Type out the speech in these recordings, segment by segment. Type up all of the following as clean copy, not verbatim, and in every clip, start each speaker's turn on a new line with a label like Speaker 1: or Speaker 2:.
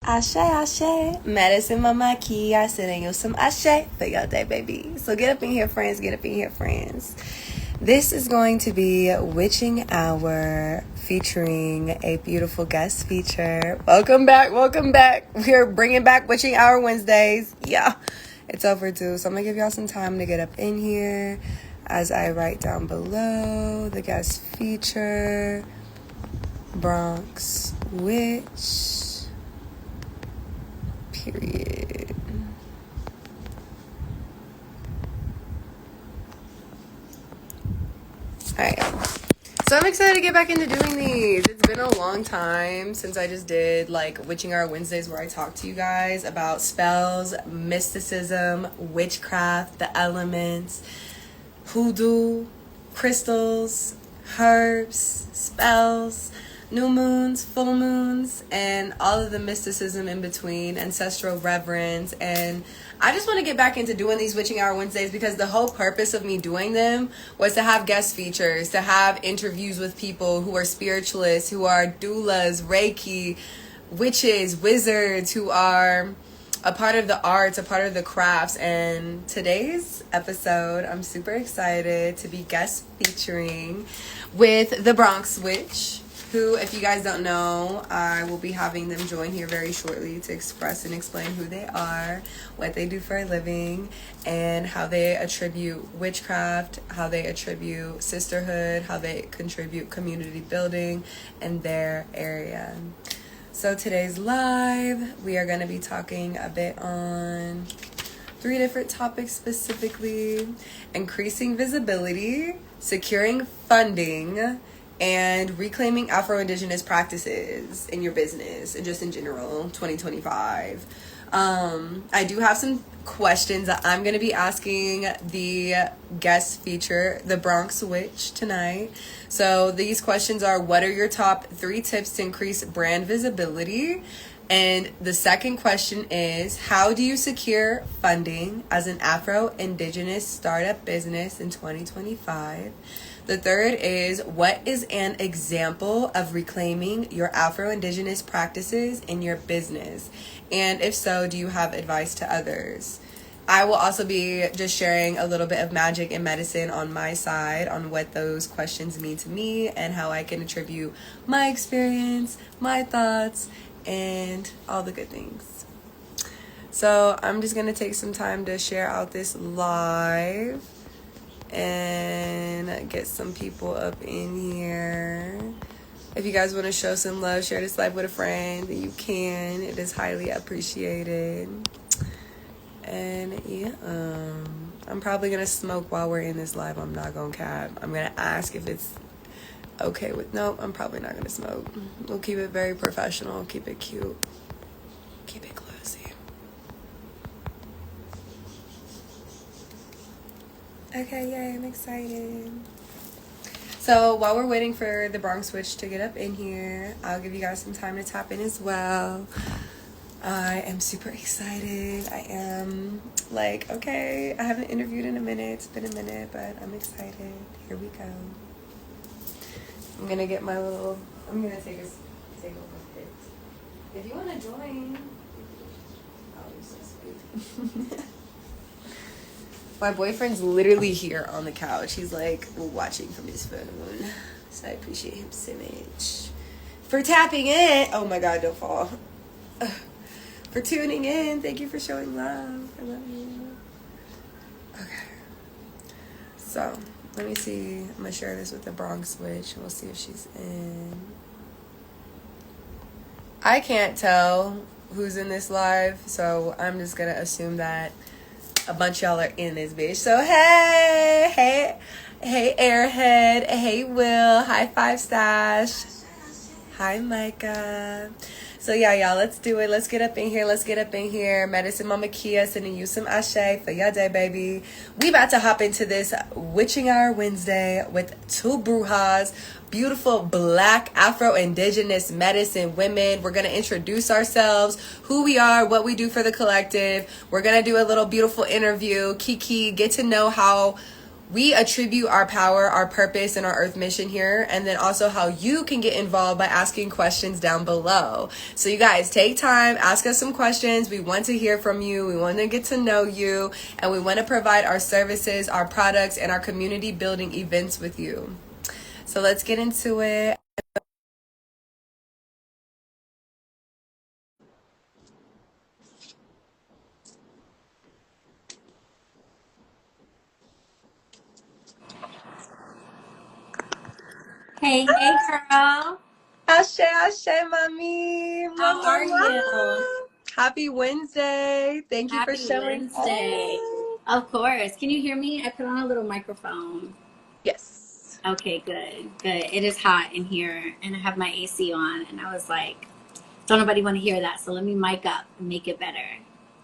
Speaker 1: Ashe, ashe. MedicineMamaKia sending you some ashe for your day, baby. So get up in here, friends. Get up in here, friends. This is going to be Witching Hour featuring a beautiful guest feature. Welcome back. Welcome back. We're bringing back Witching Hour Wednesdays. Yeah, it's overdue. So I'm going to give y'all some time to get up in here as I write down below the guest feature. Bronx Witch. Period. Alright. So I'm excited to get back into doing these. It's been a long time since I just did like Witching Hour Wednesdays where I talk to you guys about spells, mysticism, witchcraft, the elements, hoodoo, crystals, herbs, spells, new moons, full moons, and all of the mysticism in between, ancestral reverence. And I just want to get back into doing these Witching Hour Wednesdays because the whole purpose of me doing them was to have guest features, to have interviews with people who are spiritualists, who are doulas, Reiki, witches, wizards, who are a part of the arts, a part of the crafts. And today's episode, I'm super excited to be guest featuring with the Bronx Witch, who, if you guys don't know, I will be having them join here very shortly to express and explain who they are, what they do for a living, and how they attribute witchcraft, how they attribute sisterhood, how they contribute community building in their area. So today's live, we are going to be talking a bit on 3 different topics specifically: increasing visibility, securing funding, and reclaiming Afro-Indigenous practices in your business and just in general, 2025. I do have some questions that I'm going to be asking the guest feature, the Bronx Witch, tonight. So these questions are: what are your top 3 tips to increase brand visibility? And the second question is: how do you secure funding as an Afro-Indigenous startup business in 2025? The third is: what is an example of reclaiming your Afro-Indigenous practices in your business? And if so, do you have advice to others? I will also be just sharing a little bit of magic and medicine on my side on what those questions mean to me and how I can attribute my experience, my thoughts, and all the good things. So I'm just going to take some time to share out this live and get some people up in here. If you guys want to show some love, share this live with a friend, then you can. It is highly appreciated. And yeah, I'm probably gonna smoke while we're in this live. I'm not gonna cap. I'm gonna ask if it's okay with. Nope, I'm probably not gonna smoke. We'll keep it very professional. Keep it cute. Keep it classy. Okay, yay, I'm excited. So while we're waiting for the Bronx Witch to get up in here, I'll give you guys some time to tap in as well. I am super excited. I am like, okay, I haven't interviewed in a minute. It's been a minute, but I'm excited. Here we go. I'm going to get my little, I'm going to take a look at it. If you want to join, oh, you're so sweet. My boyfriend's literally here on the couch. He's like watching from his phone. So I appreciate him so much. For tapping in. Oh my God, don't fall. For tuning in. Thank you for showing love. I love you. Okay. So, let me see. I'm going to share this with the Bronx Witch. We'll see if she's in. I can't tell who's in this live, so I'm just going to assume that a bunch of y'all are in this bitch. So, hey Airhead. Hey, Will. Hi, 5 Stash. Hi, Micah. So, yeah, y'all, let's do it. Let's get up in here. MedicineMamaKia sending you some ashe for your day, baby. We about to hop into this Witching Hour Wednesday with 2 brujas, beautiful Black Afro-Indigenous medicine women. We're going to introduce ourselves, who we are, what we do for the collective. We're going to do a little beautiful interview, Kiki, get to know how we attribute our power, our purpose, and our earth mission here, and then also how you can get involved by asking questions down below. So you guys take time, ask us some questions. We want to hear from you. We want to get to know you, and we want to provide our services, our products, and our community building events with you. So let's get into it.
Speaker 2: Hey, hey, girl.
Speaker 1: Ashe, ashe, mami. Mwah,
Speaker 2: How
Speaker 1: mwah,
Speaker 2: are you?
Speaker 1: mwah. Happy Wednesday. Thank you for
Speaker 2: Happy
Speaker 1: showing
Speaker 2: Wednesday.
Speaker 1: up.
Speaker 2: Of course. Can you hear me? I put on a little microphone.
Speaker 1: Yes.
Speaker 2: Okay, good, good. It is hot in here, and I have my AC on, and I was like, don't nobody want to hear that, so let me mic up and make it better.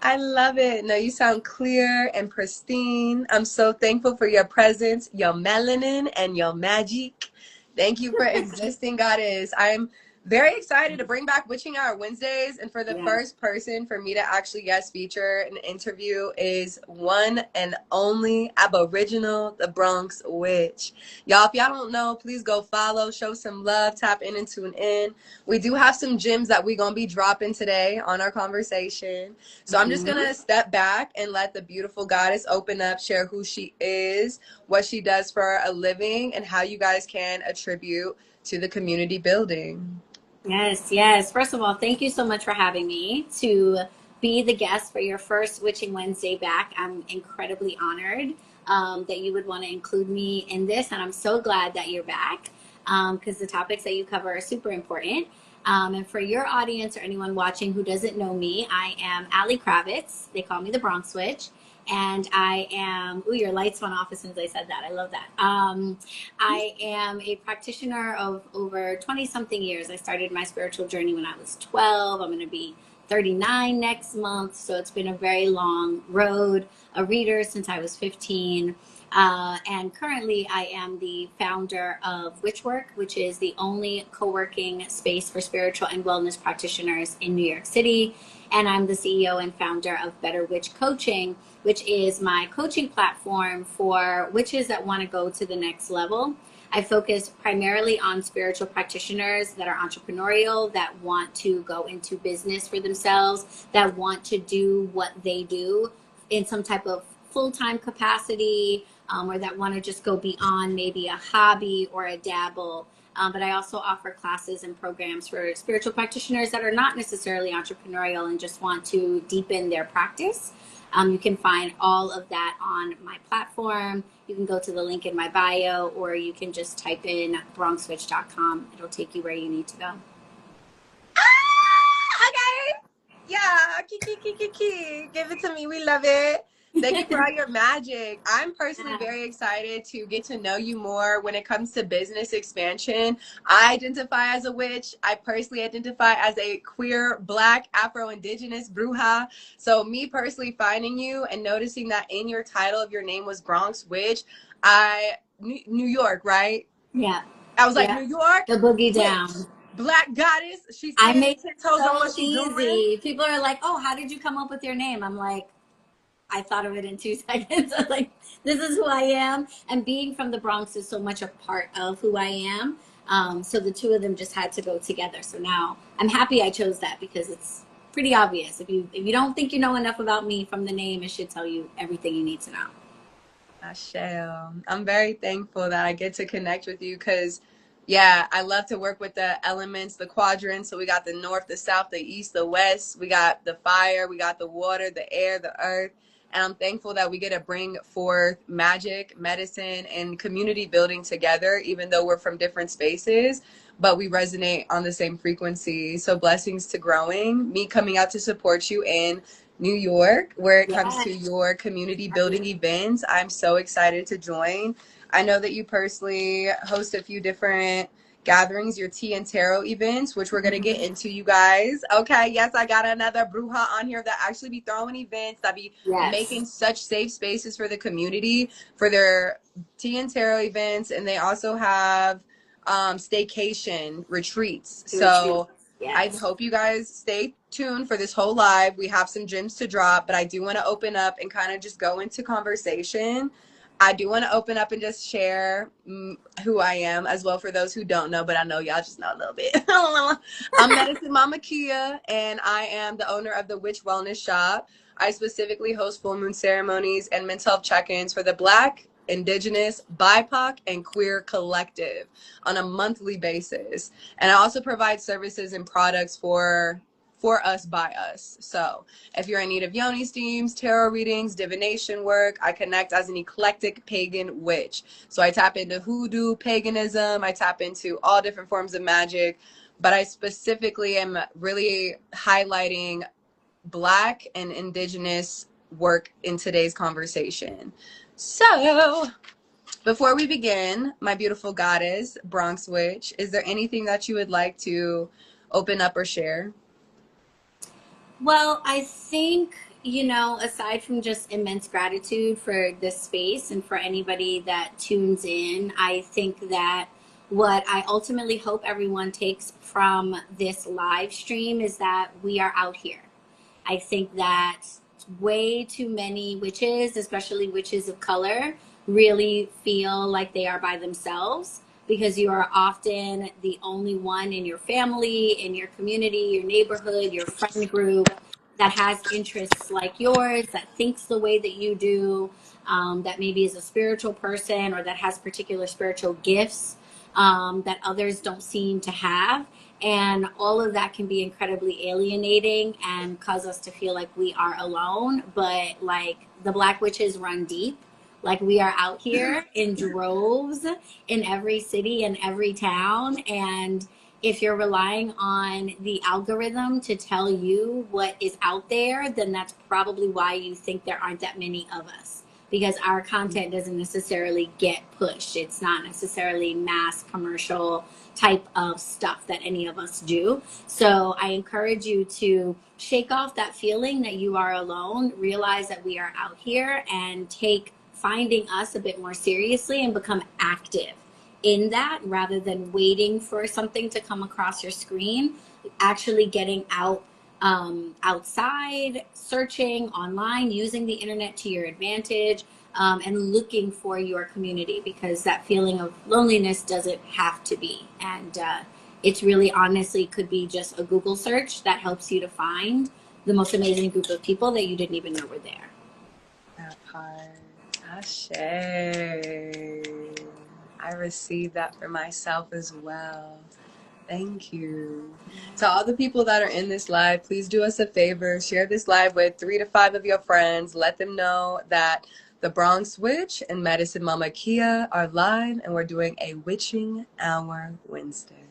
Speaker 1: I love it. No, you sound clear and pristine. I'm so thankful for your presence, your melanin, and your magic. Thank you for existing, Goddess. I'm very excited to bring back Witching Hour Wednesdays. And for the
Speaker 2: Yeah.
Speaker 1: first person for me to actually guest feature an interview is one and only Aboriginal, the Bronx Witch. Y'all, if y'all don't know, please go follow, show some love, tap in and tune in. We do have some gems that we're going to be dropping today on our conversation. So I'm just going to step back and let the beautiful goddess open up, share who she is, what she does for a living, and how you guys can attribute to the community building.
Speaker 2: Yes, yes. First of all, thank you so much for having me to be the guest for your first Witching Wednesday back. I'm incredibly honored that you would want to include me in this, and I'm so glad that you're back because the topics that you cover are super important. And for your audience or anyone watching who doesn't know me, I am Allie Kravitz. They call me the Bronx Witch. And I am, ooh, your lights went off as soon as I said that. I love that. I am a practitioner of over 20 something years. I started my spiritual journey when I was 12. I'm going to be 39 next month. So it's been a very long road, a reader since I was 15. And currently, I am the founder of Witchwork, which is the only co working space for spiritual and wellness practitioners in New York City. And I'm the CEO and founder of BetterWitch Coaching, which is my coaching platform for witches that want to go to the next level. I focus primarily on spiritual practitioners that are entrepreneurial, that want to go into business for themselves, that want to do what they do in some type of full-time capacity, or that want to just go beyond maybe a hobby or a dabble. But I also offer classes and programs for spiritual practitioners that are not necessarily entrepreneurial and just want to deepen their practice. You can find all of that on my platform. You can go to the link in my bio, or you can just type in bronxwitch.com. It'll take you where you need to go.
Speaker 1: Okay. Yeah. Kiki. Give it to me. We love it. Thank you for all your magic. I'm personally
Speaker 2: Yeah.
Speaker 1: very excited to get to know you more when it comes to business expansion. I identify as a witch. I personally identify as a queer, Black, Afro-Indigenous bruja. So me personally finding you and noticing that in your title of your name was Bronx Witch, New York, right?
Speaker 2: Yeah.
Speaker 1: I was like,
Speaker 2: Yeah.
Speaker 1: New York,
Speaker 2: The boogie
Speaker 1: witch,
Speaker 2: down.
Speaker 1: Black goddess. She's
Speaker 2: I
Speaker 1: standing
Speaker 2: made
Speaker 1: 10
Speaker 2: it
Speaker 1: toes on
Speaker 2: so
Speaker 1: what she's doing.
Speaker 2: easy. People are like, oh, how did you come up with your name? I'm like, I thought of it in 2 seconds. I was like, this is who I am. And being from the Bronx is so much a part of who I am. So the two of them just had to go together. So now I'm happy I chose that because it's pretty obvious. If you don't think you know enough about me from the name, it should tell you everything you need to know.
Speaker 1: Ashel. I'm very thankful that I get to connect with you because, yeah, I love to work with the elements, the quadrants. So we got the north, the south, the east, the west. We got the fire, we got the water, the air, the earth. And I'm thankful that we get to bring forth magic, medicine, and community building together, even though we're from different spaces, but we resonate on the same frequency. So blessings to growing, me coming out to support you in New York, where it comes
Speaker 2: Yeah.
Speaker 1: to your community building events. I'm so excited to join. I know that you personally host a few different gatherings, your tea and tarot events, which we're going to get
Speaker 2: Mhm.
Speaker 1: into, you guys. Okay, yes, I got another bruja on here that actually be throwing events, that be
Speaker 2: Yes.
Speaker 1: making such safe spaces for the community for their tea and tarot events. And they also have staycation retreats.
Speaker 2: To retreat.
Speaker 1: So I
Speaker 2: Yes.
Speaker 1: hope you guys stay tuned for this whole live. We have some gems to drop, but I do want to open up and kind of just go into conversation. I do want to open up and just share who I am as well for those who don't know, but I know y'all just know a little bit. I'm Medicine Mama Kia, and I am the owner of the Witch Wellness Shop. I specifically host full moon ceremonies and mental health check-ins for the Black, Indigenous, BIPOC, and queer collective on a monthly basis. And I also provide services and products for us by us. So if you're in need of yoni steams, tarot readings, divination work, I connect as an eclectic pagan witch. So I tap into hoodoo, paganism, I tap into all different forms of magic, but I specifically am really highlighting Black and Indigenous work in today's conversation. So before we begin, my beautiful goddess, Bronx Witch, is there anything that you would like to open up or share?
Speaker 2: Well, I think, aside from just immense gratitude for this space and for anybody that tunes in, I think that what I ultimately hope everyone takes from this live stream is that we are out here. I think that way too many witches, especially witches of color, really feel like they are by themselves because you are often the only one in your family, in your community, your neighborhood, your friend group that has interests like yours, that thinks the way that you do, that maybe is a spiritual person or that has particular spiritual gifts that others don't seem to have. And all of that can be incredibly alienating and cause us to feel like we are alone. But like the Black witches run deep. Like we are out here in droves in every city and every town. And if you're relying on the algorithm to tell you what is out there, then that's probably why you think there aren't that many of us. Because our content doesn't necessarily get pushed. It's not necessarily mass commercial type of stuff that any of us do. So I encourage you to shake off that feeling that you are alone, realize that we are out here, and take finding us a bit more seriously and become active in that rather than waiting for something to come across your screen. Actually getting out outside, searching online, using the internet to your advantage, and looking for your community, because that feeling of loneliness doesn't have to be. And it's really honestly could be just a Google search that helps you to find the most amazing group of people that you didn't even know were there.
Speaker 1: That part. Ashe. I received that for myself as well. Thank you. To all the people that are in this live, please do us a favor. Share this live with 3 to 5 of your friends. Let them know that the Bronx Witch and Medicine Mama Kia are live, and we're doing a Witching Hour Wednesday.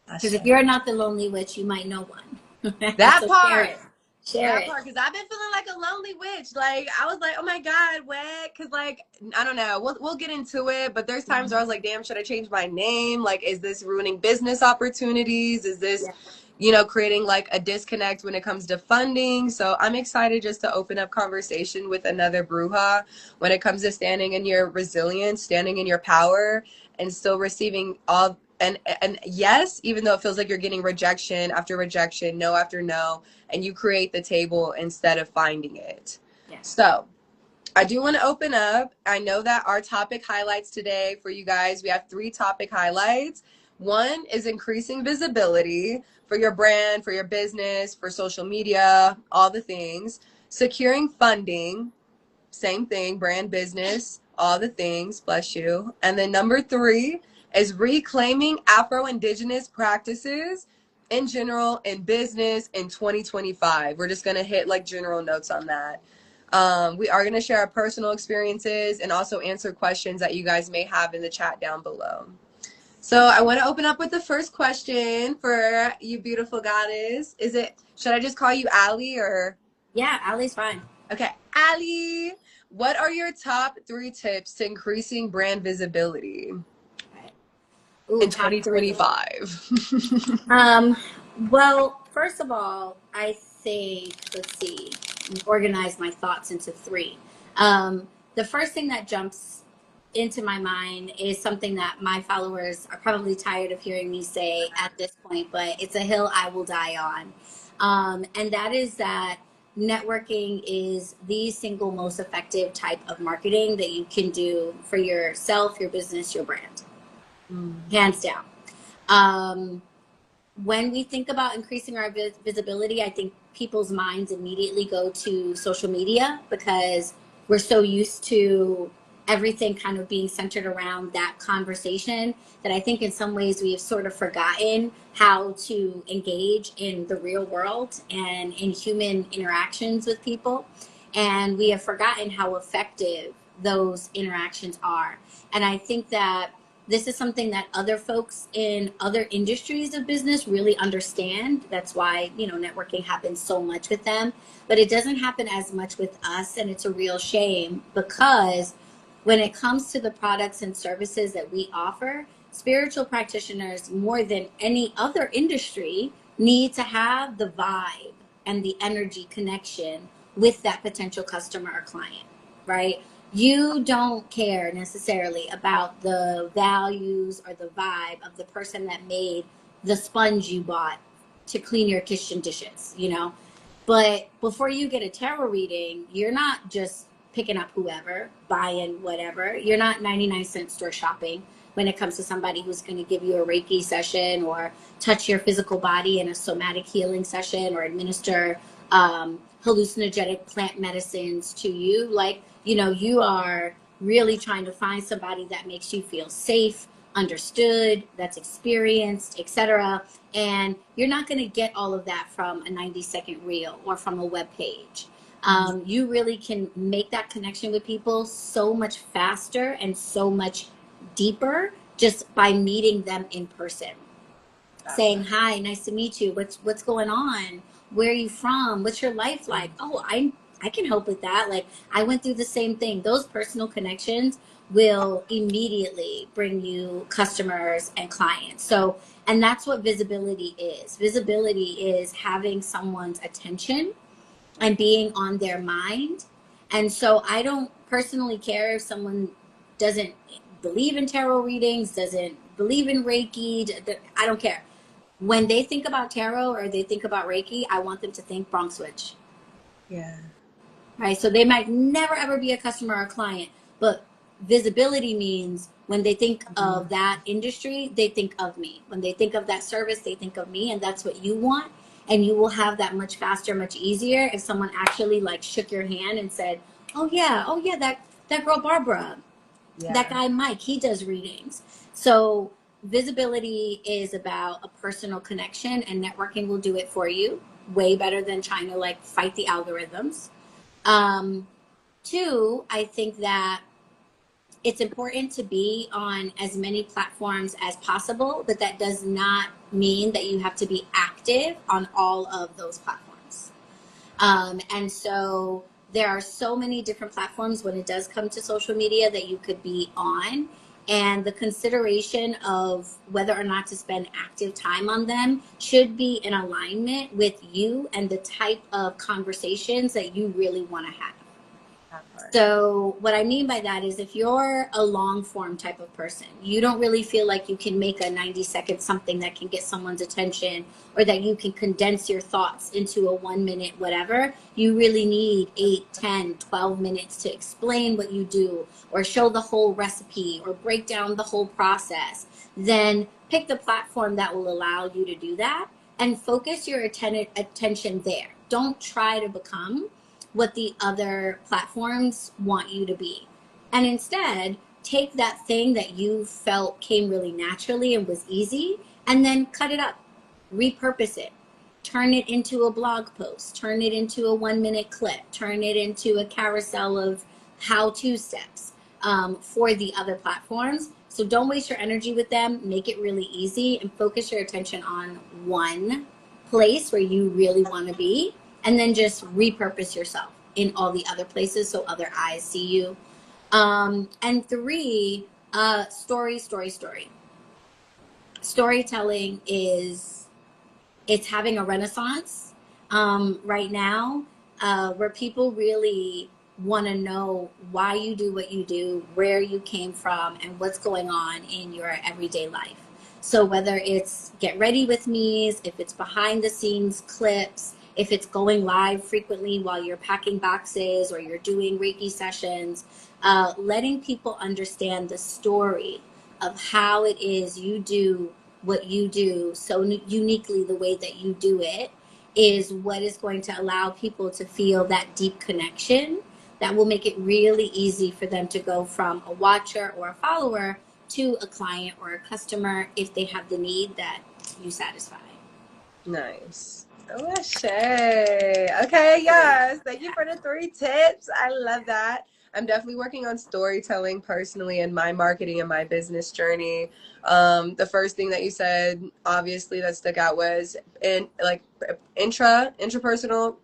Speaker 2: Because if you're not the lonely witch, you might know one.
Speaker 1: That
Speaker 2: So
Speaker 1: part.
Speaker 2: Share
Speaker 1: That
Speaker 2: it.
Speaker 1: part, because I've been feeling like a lonely witch. Like, I was like, oh my God, what? Because, like, I don't know. We'll get into it. But there's times where I was like, damn, should I change my name? Like, is this ruining business opportunities? Is this, creating like a disconnect when it comes to funding? So I'm excited just to open up conversation with another bruja when it comes to standing in your resilience, standing in your power, and still receiving all. And yes, even though it feels like you're getting rejection after rejection, no after no, and you create the table instead of finding it. Yeah. So I do want to open up. I know that our topic highlights today for you guys, we have 3 topic highlights. One is increasing visibility for your brand, for your business, for social media, all the things. Securing funding, same thing, brand, business, all the things, bless you. And then number 3 is reclaiming Afro-Indigenous practices in general in business in 2025. We're just going to hit like general notes on that. We are going to share our personal experiences and also answer questions that you guys may have in the chat down below. So I want to open up with the first question for you, beautiful goddess. Should I just call you Allie or?
Speaker 2: Yeah, Allie's fine.
Speaker 1: Okay, Allie, what are your top 3 tips to increasing brand visibility in 2025?
Speaker 2: Well, first of all, I think, let's see, organize my thoughts into 3. The first thing that jumps into my mind is something that my followers are probably tired of hearing me say at this point, but it's a hill I will die on. And that is that networking is the single most effective type of marketing that you can do for yourself, your business, your brand. Hands down. When we think about increasing our visibility, I think people's minds immediately go to social media because we're so used to everything kind of being centered around that conversation that I think in some ways we have sort of forgotten how to engage in the real world and in human interactions with people. And we have forgotten how effective those interactions are. And I think that this is something that other folks in other industries of business really understand. That's why, networking happens so much with them, but it doesn't happen as much with us. And it's a real shame because when it comes to the products and services that we offer, spiritual practitioners, more than any other industry, need to have the vibe and the energy connection with that potential customer or client, right? You don't care necessarily about the values or the vibe of the person that made the sponge you bought to clean your kitchen dishes, But before you get a tarot reading, you're not just picking up whoever, buying whatever. You're not 99-cent store shopping when it comes to somebody who's going to give you a Reiki session or touch your physical body in a somatic healing session or administer hallucinogenic plant medicines to you. You are really trying to find somebody that makes you feel safe, understood, that's experienced, etc. And you're not going to get all of that from a 90-second reel or from a web page. You really can make that connection with people so much faster and so much deeper just by meeting them in person. Saying, hi, nice to meet you. What's going on? Where are you from? What's your life like? Oh, I can help with that. Like, I went through the same thing. Those personal connections will immediately bring you customers and clients. So, and that's what visibility is. Visibility is having someone's attention and being on their mind. And so I don't personally care if someone doesn't believe in tarot readings, doesn't believe in Reiki. I don't care. When they think about tarot or they think about Reiki, I want them to think Bronx Witch.
Speaker 1: Yeah.
Speaker 2: Right. So they might never ever be a customer or a client, but visibility means when they think of that industry, they think of me. When they think of that service, they think of me, and that's what you want. And you will have that much faster, much easier if someone actually shook your hand and said, oh yeah, that girl Barbara, that guy Mike, he does readings. So visibility is about a personal connection, and networking will do it for you way better than trying to fight the algorithms. Two, I think that it's important to be on as many platforms as possible, but that does not mean that you have to be active on all of those platforms. And so there are so many different platforms when it does come to social media that you could be on. And the consideration of whether or not to spend active time on them should be in alignment with you and the type of conversations that you really want to have. So what I mean by that is if you're a long form type of person, you don't really feel like you can make a 90-second something that can get someone's attention, or that you can condense your thoughts into a 1 minute whatever. You really need 8, 10, 12 minutes to explain what you do, or show the whole recipe, or break down the whole process. Then pick the platform that will allow you to do that and focus your attention there. Don't try to become what the other platforms want you to be. And instead, take that thing that you felt came really naturally and was easy, and then cut it up, repurpose it, turn it into a blog post, turn it into a 1 minute clip, turn it into a carousel of how-to steps for the other platforms. So don't waste your energy with them. Make it really easy and focus your attention on one place where you really want to be, and then just repurpose yourself in all the other places so other eyes see you. And three, story. Storytelling it's having a renaissance right now, where people really want to know why you do what you do, where you came from, and what's going on in your everyday life. So whether it's get ready with me's, if it's behind the scenes clips, if it's going live frequently while you're packing boxes or you're doing Reiki sessions, letting people understand the story of how it is you do what you do so uniquely the way that you do it is what is going to allow people to feel that deep connection that will make it really easy for them to go from a watcher or a follower to a client or a customer if they have the need that you satisfy.
Speaker 1: Nice. Oh, Shay. Okay, yes. Thank you for the 3 tips. I love that. I'm definitely working on storytelling personally in my marketing and my business journey. The first thing that you said, obviously, that stuck out was in like interpersonal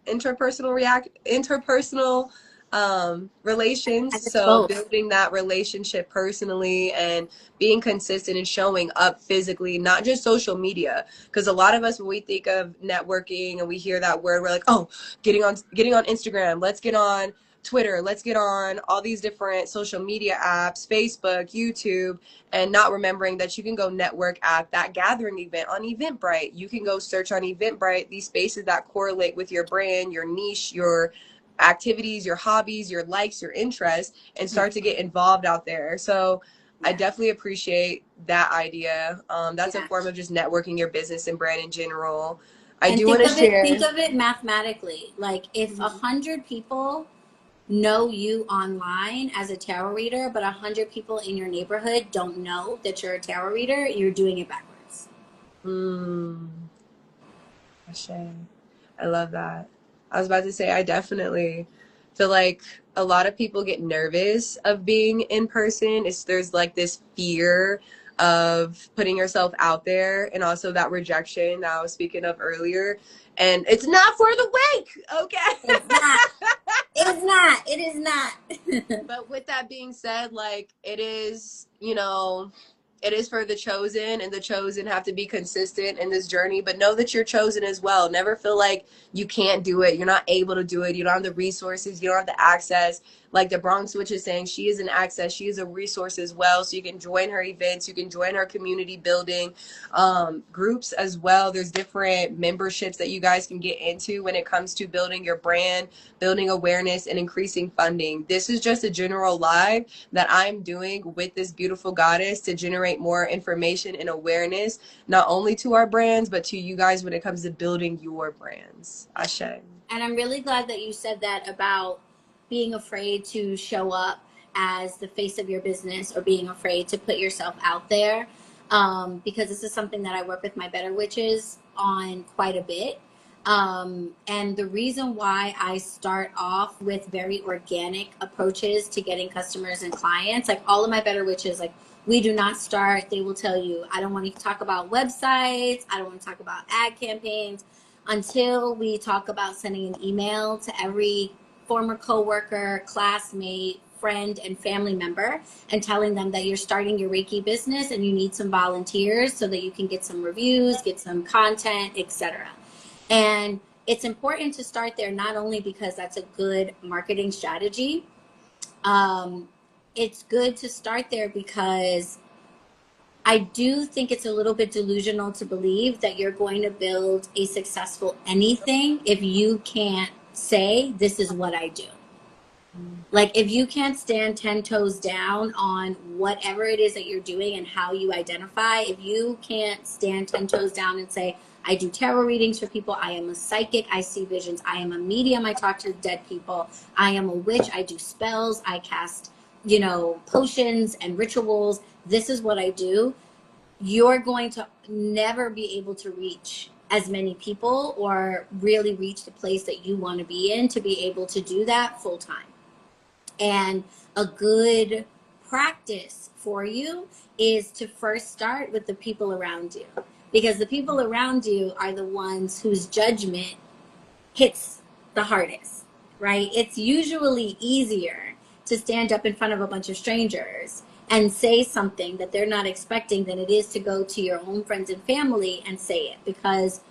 Speaker 1: relations.
Speaker 2: I think
Speaker 1: So
Speaker 2: both.
Speaker 1: building that relationship personally and being consistent and showing up physically, not just social media. Because a lot of us, when we think of networking and we hear that word, we're like, oh, getting on Instagram, let's get on Twitter, let's get on all these different social media apps, Facebook, YouTube, and not remembering that you can go network at that gathering event on Eventbrite. You can go search on Eventbrite these spaces that correlate with your brand, your niche, your activities, your hobbies, your likes, your interests, and
Speaker 2: Yeah.
Speaker 1: start to get involved out there. So I
Speaker 2: Yeah.
Speaker 1: definitely appreciate that idea. That's a
Speaker 2: Yeah.
Speaker 1: form of just networking your business and brand in general. I
Speaker 2: And
Speaker 1: do want to
Speaker 2: think
Speaker 1: share.
Speaker 2: of it mathematically. Like if 100 people know you online as a tarot reader, but 100 people in your neighborhood don't know that you're a tarot reader, you're doing it backwards.
Speaker 1: Mm, I love that. I was about to say, I definitely feel like a lot of people get nervous of being in person. There's like this fear of putting yourself out there and also that rejection that I was speaking of earlier. And it's not for the weak, okay?
Speaker 2: It's not. It is not. It is not.
Speaker 1: But with that being said, like it is, it is for the chosen, and the chosen have to be consistent in this journey. But know that you're chosen as well. Never feel like you can't do it. You're not able to do it. You don't have the resources. You don't have the access. Like the Bronx Witch is saying, she is an access. She is a resource as well. So you can join her events. You can join her community building groups as well. There's different memberships that you guys can get into when it comes to building your brand, building awareness, and increasing funding. This is just a general live that I'm doing with this beautiful goddess to generate more information and awareness, not only to our brands, but to you guys when it comes to building your brands. Ashe.
Speaker 2: And I'm really glad that you said that about being afraid to show up as the face of your business or being afraid to put yourself out there. Because this is something that I work with my Better Witches on quite a bit. And the reason why I start off with very organic approaches to getting customers and clients, like all of my Better Witches, like we do not start, they will tell you, I don't want to talk about websites, I don't want to talk about ad campaigns until we talk about sending an email to every former coworker, classmate, friend, and family member and telling them that you're starting your Reiki business and you need some volunteers so that you can get some reviews, get some content, etc. And it's important to start there, not only because that's a good marketing strategy. It's good to start there because I do think it's a little bit delusional to believe that you're going to build a successful anything if you can't say, this is what I do. Like if you can't stand 10 toes down on whatever it is that you're doing and how you identify, if you can't stand 10 toes down and say, I do tarot readings for people, I am a psychic, I see visions, I am a medium, I talk to dead people, I am a witch, I do spells, I cast, potions and rituals, this is what I do, you're going to never be able to reach as many people or really reach the place that you want to be in to be able to do that full time. And a good practice for you is to first start with the people around you, because the people around you are the ones whose judgment hits the hardest, right? It's usually easier to stand up in front of a bunch of strangers and say something that they're not expecting than it is to go to your own friends and family and say it, because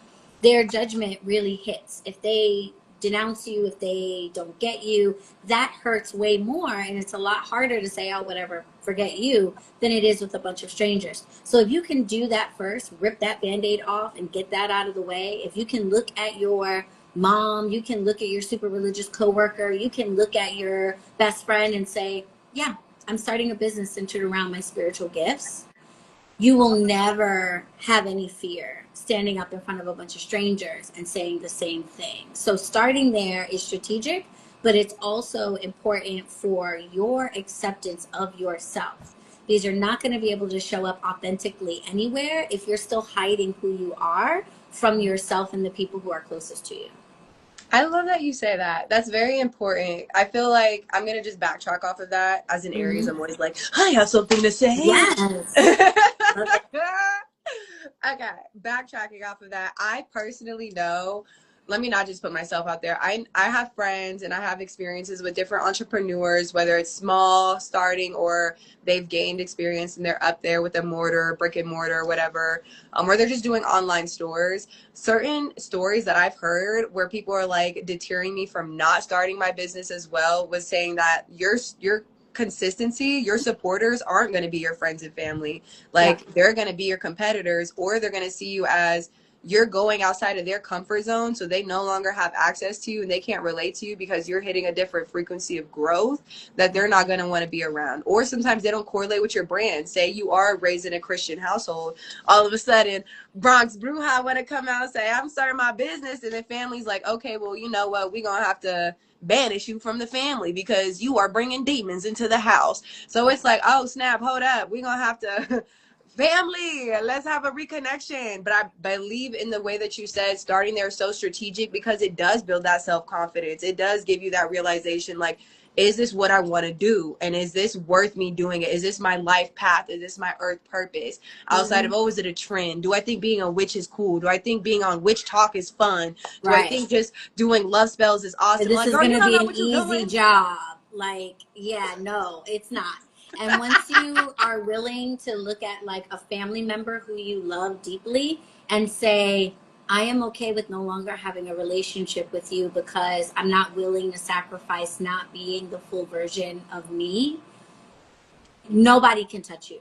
Speaker 2: their judgment really hits. If they denounce you, if they don't get you, that hurts way more, and it's a lot harder to say, oh, whatever, forget you, than it is with a bunch of strangers. So if you can do that first, rip that Band-Aid off and get that out of the way, if you can look at your mom, you can look at your super religious coworker, you can look at your best friend and say, yeah, I'm starting a business centered around my spiritual gifts. You will never have any fear standing up in front of a bunch of strangers and saying the same thing. So starting there is strategic, but it's also important for your acceptance of yourself, because you're not going to be able to show up authentically anywhere if you're still hiding who you are from yourself and the people who are closest to you.
Speaker 1: I love that you say that. That's very important. I feel like I'm going to just backtrack off of that. As in Aries, I'm always like, I have something to say.
Speaker 2: Yes. Love it.
Speaker 1: Okay, backtracking off of that, I personally know, let me not just put myself out there. I have friends and I have experiences with different entrepreneurs, whether it's small starting or they've gained experience and they're up there with a mortar, brick and mortar, whatever, or they're just doing online stores. Certain stories that I've heard where people are like deterring me from not starting my business as well was saying that your consistency, your supporters aren't going to be your friends and family. Like,
Speaker 2: Yeah.
Speaker 1: they're going to be your competitors, or they're going to see you as you're going outside of their comfort zone, so they no longer have access to you and they can't relate to you because you're hitting a different frequency of growth that they're not going to want to be around. Or sometimes they don't correlate with your brand. Say you are raised in a Christian household, all of a sudden Bronx Bruja want to come out and say, I'm starting my business, and the family's like, okay, well, you know what, we're gonna have to banish you from the family because you are bringing demons into the house. So it's like, oh snap, hold up, we're gonna have to family, let's have a reconnection. But I believe in the way that you said starting there is so strategic, because it does build that self-confidence. It does give you that realization, like, is this what I want to do? And is this worth me doing it? Is this my life path? Is this my earth purpose? Outside of, oh, is it a trend? Do I think being a witch is cool? Do I think being on Witch Talk is fun? Do I
Speaker 2: Right.
Speaker 1: think just doing love spells is awesome?
Speaker 2: This
Speaker 1: Like,
Speaker 2: is
Speaker 1: girl,
Speaker 2: going
Speaker 1: you
Speaker 2: to
Speaker 1: don't
Speaker 2: be
Speaker 1: know
Speaker 2: an
Speaker 1: what you're
Speaker 2: easy
Speaker 1: doing.
Speaker 2: job. Like, yeah, no, it's not. And once you are willing to look at like a family member who you love deeply and say, I am okay with no longer having a relationship with you because I'm not willing to sacrifice not being the full version of me, nobody can touch you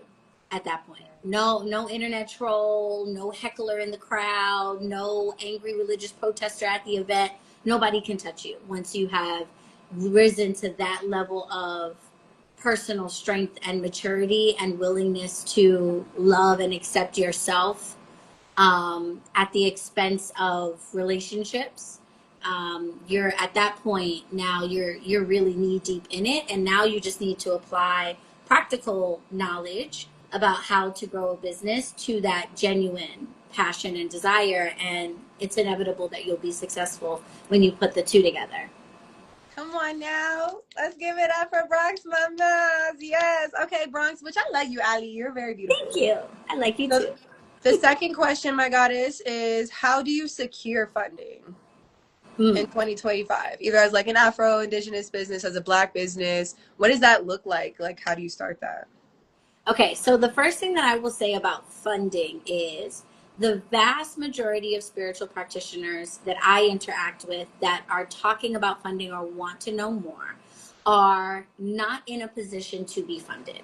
Speaker 2: at that point. No internet troll, no heckler in the crowd, no angry religious protester at the event. Nobody can touch you once you have risen to that level of personal strength and maturity and willingness to love and accept yourself, at the expense of relationships. You're at that point now, you're really knee deep in it, and now you just need to apply practical knowledge about how to grow a business to that genuine passion and desire, and it's inevitable that you'll be successful when you put the two together.
Speaker 1: Come on now. Let's give it up for Bronx Mamas. Yes. Okay, Bronx, which I like you, Ali. You're very
Speaker 2: Thank
Speaker 1: beautiful.
Speaker 2: you. I like you
Speaker 1: So
Speaker 2: too.
Speaker 1: the second question, my goddess, is how do you secure funding in
Speaker 2: Mm.
Speaker 1: 2025? Either as like an Afro Indigenous business, as a Black business. What does that look like? Like, how do you start that?
Speaker 2: Okay, so the first thing that I will say about funding is the vast majority of spiritual practitioners that I interact with that are talking about funding or want to know more are not in a position to be funded.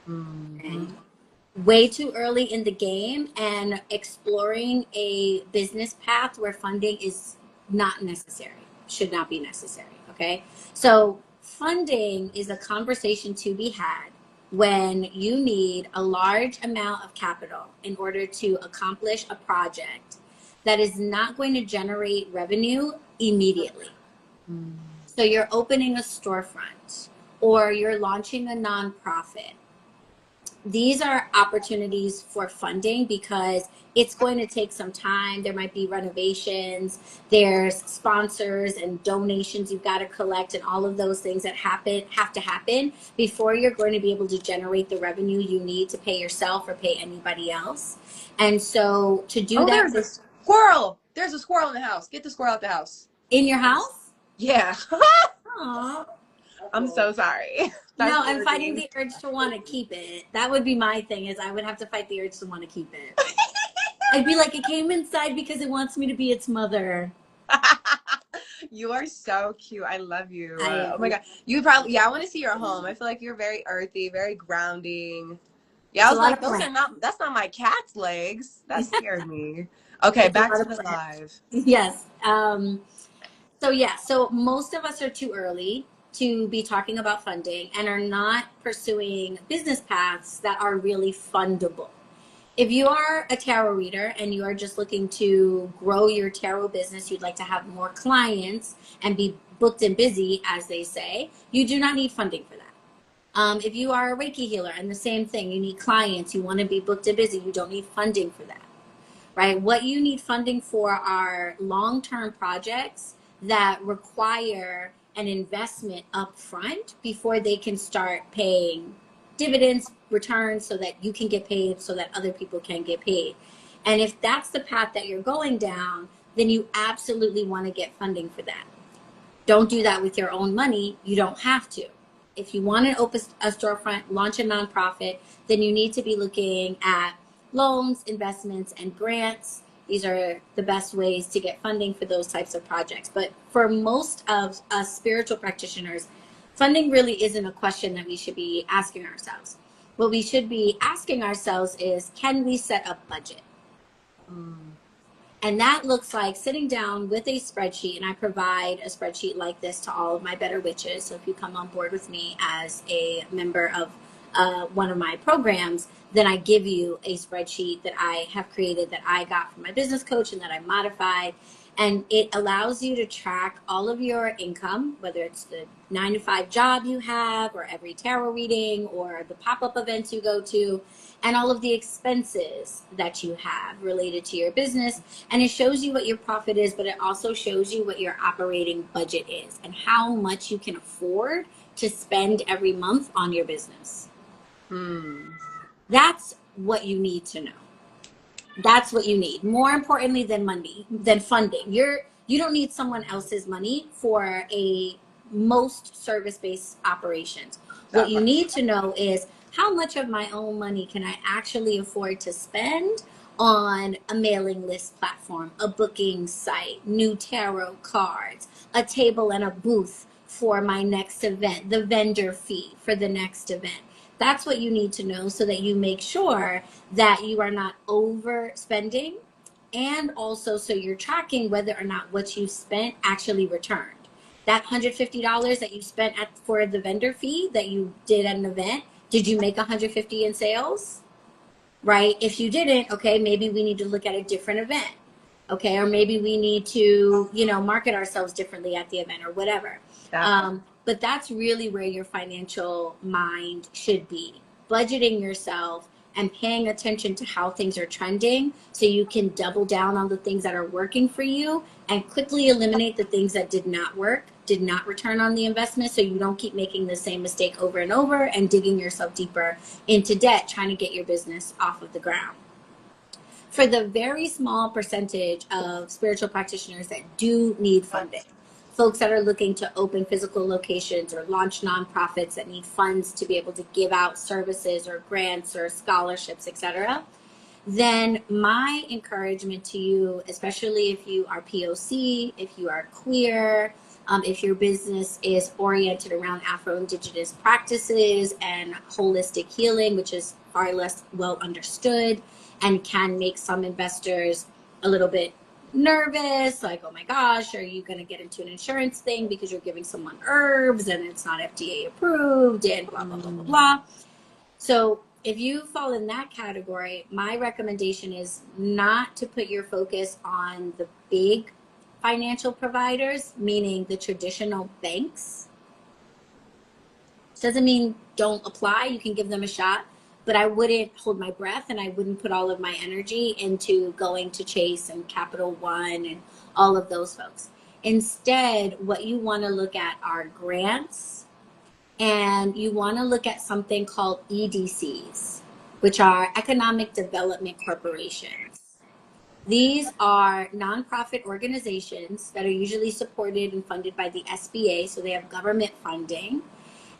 Speaker 2: Okay.
Speaker 1: Mm-hmm.
Speaker 2: Way too early in the game and exploring a business path where funding is not necessary, should not be necessary. Okay. So, funding is a conversation to be had when you need a large amount of capital in order to accomplish a project that is not going to generate revenue immediately. So, you're opening a storefront or you're launching a nonprofit. These are opportunities for funding because it's going to take some time. There might be renovations, there's sponsors and donations you've got to collect, and all of those things that have to happen before you're going to be able to generate the revenue you need to pay yourself or pay anybody else. And so to do
Speaker 1: Oh,
Speaker 2: that
Speaker 1: there's a squirrel. There's a squirrel in the house. Get the squirrel out the house.
Speaker 2: in your house.
Speaker 1: Yeah.
Speaker 2: Aw.
Speaker 1: I'm so sorry. That's
Speaker 2: No, I'm fighting
Speaker 1: working.
Speaker 2: the urge to want to keep it. That would be my thing, is I would have to fight the urge to want to keep it. I'd be like, it came inside because it wants me to be its mother.
Speaker 1: You are so cute. I love you.
Speaker 2: I
Speaker 1: Oh my God. You probably, yeah, I want to see your home. I feel like you're very earthy, very grounding. Yeah, I
Speaker 2: It's a
Speaker 1: was
Speaker 2: lot
Speaker 1: like,
Speaker 2: of plants.
Speaker 1: that's not my cat's legs. That scared me. Okay,
Speaker 2: It's a
Speaker 1: back
Speaker 2: lot
Speaker 1: to
Speaker 2: of
Speaker 1: the
Speaker 2: planning.
Speaker 1: live.
Speaker 2: Yes. So yeah, so most of us are too early to be talking about funding and are not pursuing business paths that are really fundable. If you are a tarot reader and you are just looking to grow your tarot business, you'd like to have more clients and be booked and busy, as they say, you do not need funding for that. If you are a Reiki healer and the same thing, you need clients, you want to be booked and busy, you don't need funding for that, right? What you need funding for are long-term projects that require an investment up front before they can start paying dividends, returns, so that you can get paid, so that other people can get paid. And if that's the path that you're going down, then you absolutely want to get funding for that. Don't do that with your own money. You don't have to. If you want to open a storefront, launch a nonprofit, then you need to be looking at loans, investments, and grants. These are the best ways to get funding for those types of projects. But for most of us spiritual practitioners, funding really isn't a question that we should be asking ourselves. What we should be asking ourselves is, can we set a budget? And that looks like sitting down with a spreadsheet, and I provide a spreadsheet like this to all of my Better Witches. So if you come on board with me as a member of one of my programs, then I give you a spreadsheet that I have created that I got from my business coach and that I modified. And it allows you to track all of your income, whether it's the 9 to 5 job you have, or every tarot reading, or the pop-up events you go to, and all of the expenses that you have related to your business. And it shows you what your profit is, but it also shows you what your operating budget is and how much you can afford to spend every month on your business. That's what you need to know. That's what you need. More importantly than money, than funding. You don't need someone else's money for a most service-based operations. What you need to know is, how much of my own money can I actually afford to spend on a mailing list platform, a booking site, new tarot cards, a table and a booth for my next event, the vendor fee for the next event. That's what you need to know, so that you make sure that you are not overspending, and also so you're tracking whether or not what you spent actually returned. That $150 that you spent for the vendor fee that you did at an event, did you make $150 in sales? Right? If you didn't, okay, maybe we need to look at a different event. Okay, or maybe we need to, market ourselves differently at the event or whatever. But that's really where your financial mind should be. Budgeting yourself and paying attention to how things are trending, so you can double down on the things that are working for you and quickly eliminate the things that did not work, did not return on the investment, so you don't keep making the same mistake over and over and digging yourself deeper into debt trying to get your business off of the ground. For the very small percentage of spiritual practitioners that do need funding, folks that are looking to open physical locations or launch nonprofits that need funds to be able to give out services or grants or scholarships, etc., then my encouragement to you, especially if you are POC, if you are queer, if your business is oriented around Afro-Indigenous practices and holistic healing, which is far less well understood and can make some investors a little bit nervous, like, oh my gosh, are you going to get into an insurance thing because you're giving someone herbs and it's not FDA approved and blah, blah, blah, blah, blah. So if you fall in that category, my recommendation is not to put your focus on the big financial providers, meaning the traditional banks. Doesn't mean don't apply. You can give them a shot, but I wouldn't hold my breath, and I wouldn't put all of my energy into going to Chase and Capital One and all of those folks. Instead, what you want to look at are grants, and you want to look at something called EDCs, which are Economic Development Corporations. These are nonprofit organizations that are usually supported and funded by the SBA, so they have government funding,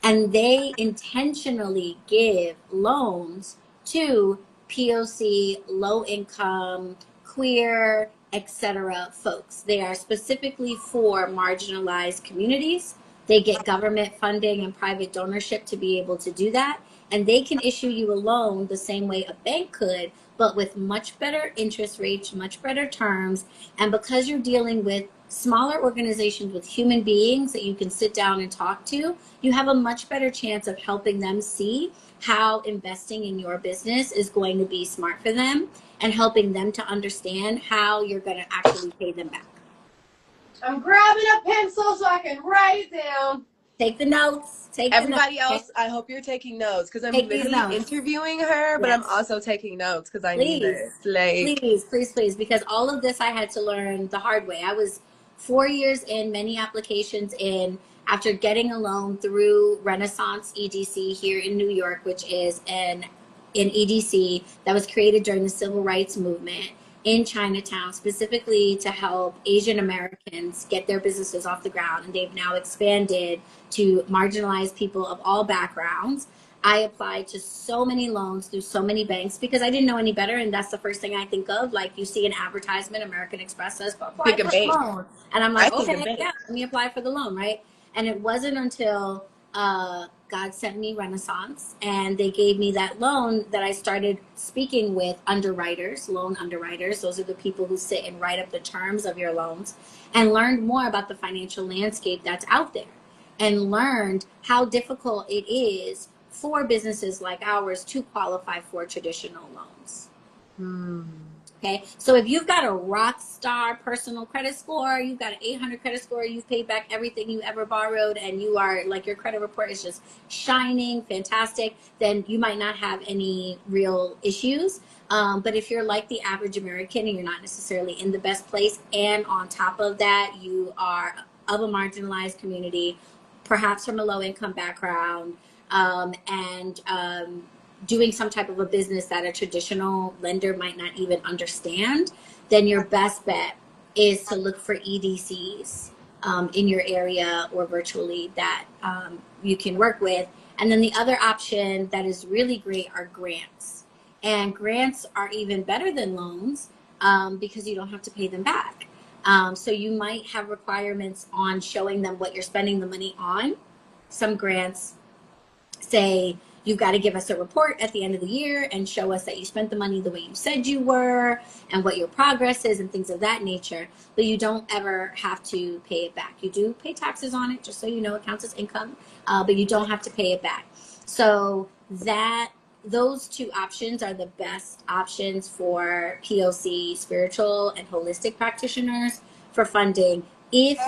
Speaker 2: and they intentionally give loans to POC, low income, queer, etc. folks. They are specifically for marginalized communities. They get government funding and private donorship to be able to do that. And they can issue you a loan the same way a bank could, but with much better interest rates, much better terms. And because you're dealing with smaller organizations with human beings that you can sit down and talk to, you have a much better chance of helping them see how investing in your business is going to be smart for them and helping them to understand how you're going to actually pay them back.
Speaker 1: I'm grabbing a pencil so I can write it down.
Speaker 2: Take the notes.
Speaker 1: Everybody else, I hope you're taking notes because I'm literally interviewing her, but I'm also taking notes because I need this.
Speaker 2: Please, because all of this I had to learn the hard way. I was 4 years in, many applications in, after getting a loan through Renaissance EDC here in New York, which is an EDC that was created during the Civil Rights Movement in Chinatown, specifically to help Asian Americans get their businesses off the ground. And they've now expanded to marginalized people of all backgrounds. I applied to so many loans through so many banks because I didn't know any better. And that's the first thing I think of. Like, you see an advertisement, American Express says, apply for a loan. And I'm like, okay, yeah, let me apply for the loan, right? And it wasn't until God sent me Renaissance and they gave me that loan that I started speaking with underwriters, loan underwriters. Those are the people who sit and write up the terms of your loans, and learned more about the financial landscape that's out there, and learned how difficult it is for businesses like ours to qualify for traditional loans. Okay, so if you've got a rock star personal credit score, you've got an 800 credit score, you've paid back everything you ever borrowed, and you are like, your credit report is just shining, fantastic, then you might not have any real issues. But if you're like the average American and you're not necessarily in the best place, and on top of that, you are of a marginalized community, perhaps from a low income background, and doing some type of a business that a traditional lender might not even understand, then your best bet is to look for EDCs in your area or virtually that you can work with. And then the other option that is really great are grants. And grants are even better than loans because you don't have to pay them back. So you might have requirements on showing them what you're spending the money on. Some grants say, you've got to give us a report at the end of the year and show us that you spent the money the way you said you were and what your progress is and things of that nature. But you don't ever have to pay it back. You do pay taxes on it, just so you know, it counts as income, but you don't have to pay it back. So those two options are the best options for POC, spiritual and holistic practitioners, for funding if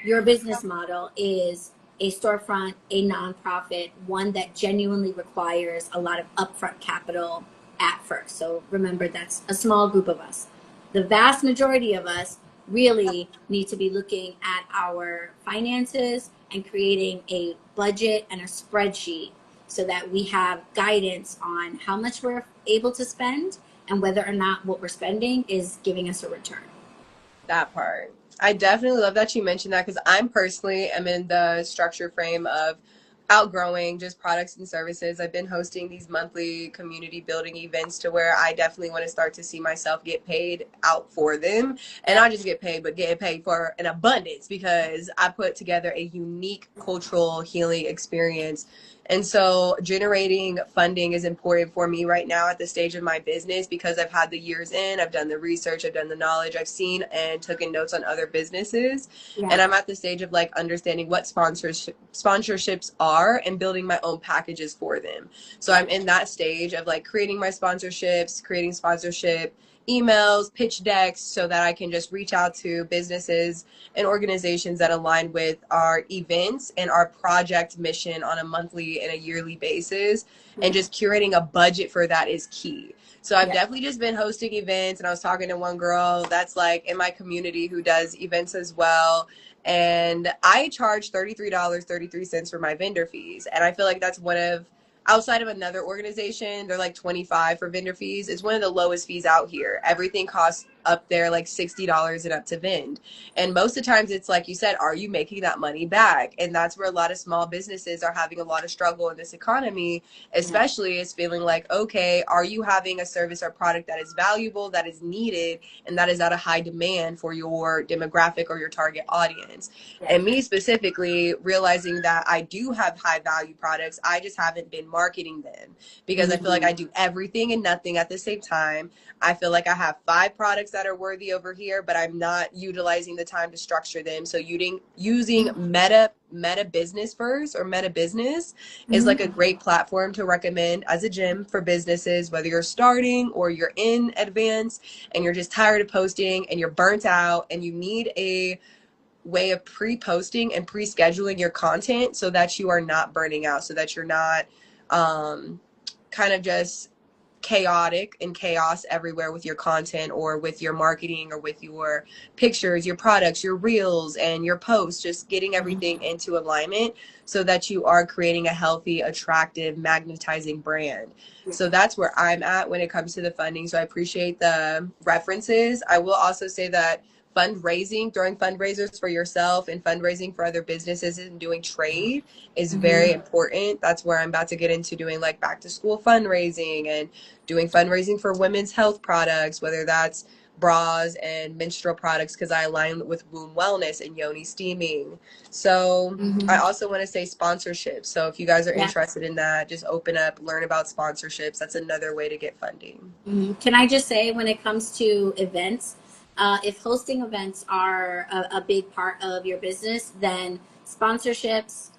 Speaker 2: your business model is a storefront, a nonprofit, one that genuinely requires a lot of upfront capital at first. So remember, that's a small group of us. The vast majority of us really need to be looking at our finances and creating a budget and a spreadsheet so that we have guidance on how much we're able to spend and whether or not what we're spending is giving us a return.
Speaker 1: That part. I definitely love that you mentioned that, because I'm personally am in the structure frame of outgrowing just products and services. I've been hosting these monthly community building events to where I definitely want to start to see myself get paid out for them, and not just get paid, but get paid for an abundance, because I put together a unique cultural healing experience. And so generating funding is important for me right now at the stage of my business, because I've had the years in, I've done the research, I've done the knowledge, I've seen and taken notes on other businesses. And I'm at the stage of like understanding what sponsorships are and building my own packages for them. So I'm in that stage of like creating my sponsorships, creating sponsorship emails, pitch decks, so that I can just reach out to businesses and organizations that align with our events and our project mission on a monthly and a yearly basis. And just curating a budget for that is key. So I've definitely just been hosting events, and I was talking to one girl that's like in my community who does events as well. And I charge $33.33 for my vendor fees. And I feel like that's one of, outside of another organization, they're like 25 for vendor fees. It's one of the lowest fees out here. Everything costs up there like $60 and up to vend. And most of the times it's like you said, are you making that money back? And that's where a lot of small businesses are having a lot of struggle in this economy,
Speaker 2: Yeah.
Speaker 1: especially is feeling like, okay, are you having a service or product that is valuable, that is needed, and that is at a high demand for your demographic or your target audience?
Speaker 2: Yeah.
Speaker 1: And me specifically realizing that I do have high value products, I just haven't been marketing them because I feel like I do everything and nothing at the same time. I feel like I have 5 products that are worthy over here, but I'm not utilizing the time to structure them. So using Meta Business first, or Meta Business, is like a great platform to recommend as a gym for businesses, whether you're starting or you're in advance and you're just tired of posting and you're burnt out and you need a way of pre-posting and pre-scheduling your content so that you are not burning out, so that you're not kind of just chaotic and chaos everywhere with your content or with your marketing or with your pictures, your products, your reels, and your posts, just getting everything into alignment so that you are creating a healthy, attractive, magnetizing brand. So that's where I'm at when it comes to the funding. So I appreciate the references. I will also say that fundraising, throwing fundraisers for yourself and fundraising for other businesses and doing trade is very important. That's where I'm about to get into doing like back to school fundraising and doing fundraising for women's health products, whether that's bras and menstrual products, because I align with womb wellness and yoni steaming. So I also want to say sponsorships. So if you guys are interested in that, just open up, learn about sponsorships. That's another way to get funding.
Speaker 2: Can I just say, when it comes to events, if hosting events are a big part of your business, then sponsorships,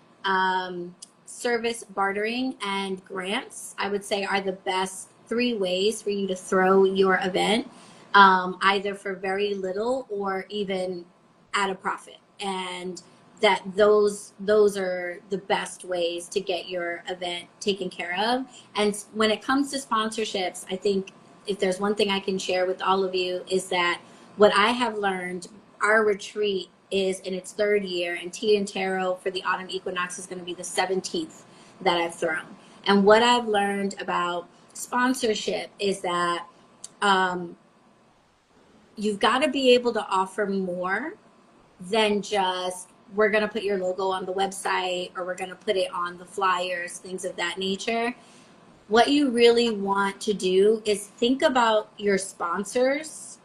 Speaker 2: service bartering, and grants, I would say, are the best 3 ways for you to throw your event, either for very little or even at a profit. And that those are the best ways to get your event taken care of. And when it comes to sponsorships, I think if there's one thing I can share with all of you is that what I have learned, our retreat is in its 3rd year, and Tea and Tarot for the autumn equinox is going to be the 17th that I've thrown. And what I've learned about sponsorship is that you've got to be able to offer more than just, we're going to put your logo on the website or we're going to put it on the flyers, things of that nature. What you really want to do is think about your sponsors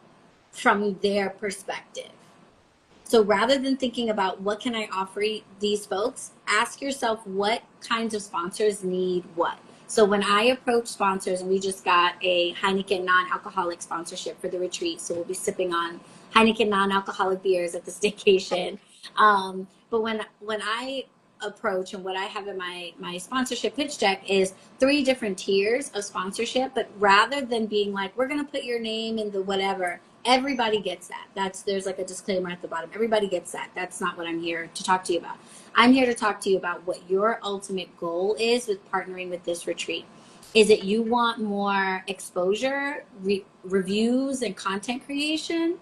Speaker 2: from their perspective. So rather than thinking about what can I offer these folks, ask yourself what kinds of sponsors need what. So when I approach sponsors, and we just got a Heineken non-alcoholic sponsorship for the retreat, so we'll be sipping on Heineken non-alcoholic beers at the staycation. But when I approach, and what I have in my sponsorship pitch deck is 3 different tiers of sponsorship. But rather than being like, we're going to put your name in the whatever, everybody gets that. There's like a disclaimer at the bottom. Everybody gets that. That's not what I'm here to talk to you about. I'm here to talk to you about what your ultimate goal is with partnering with this retreat. Is it you want more exposure, reviews, and content creation?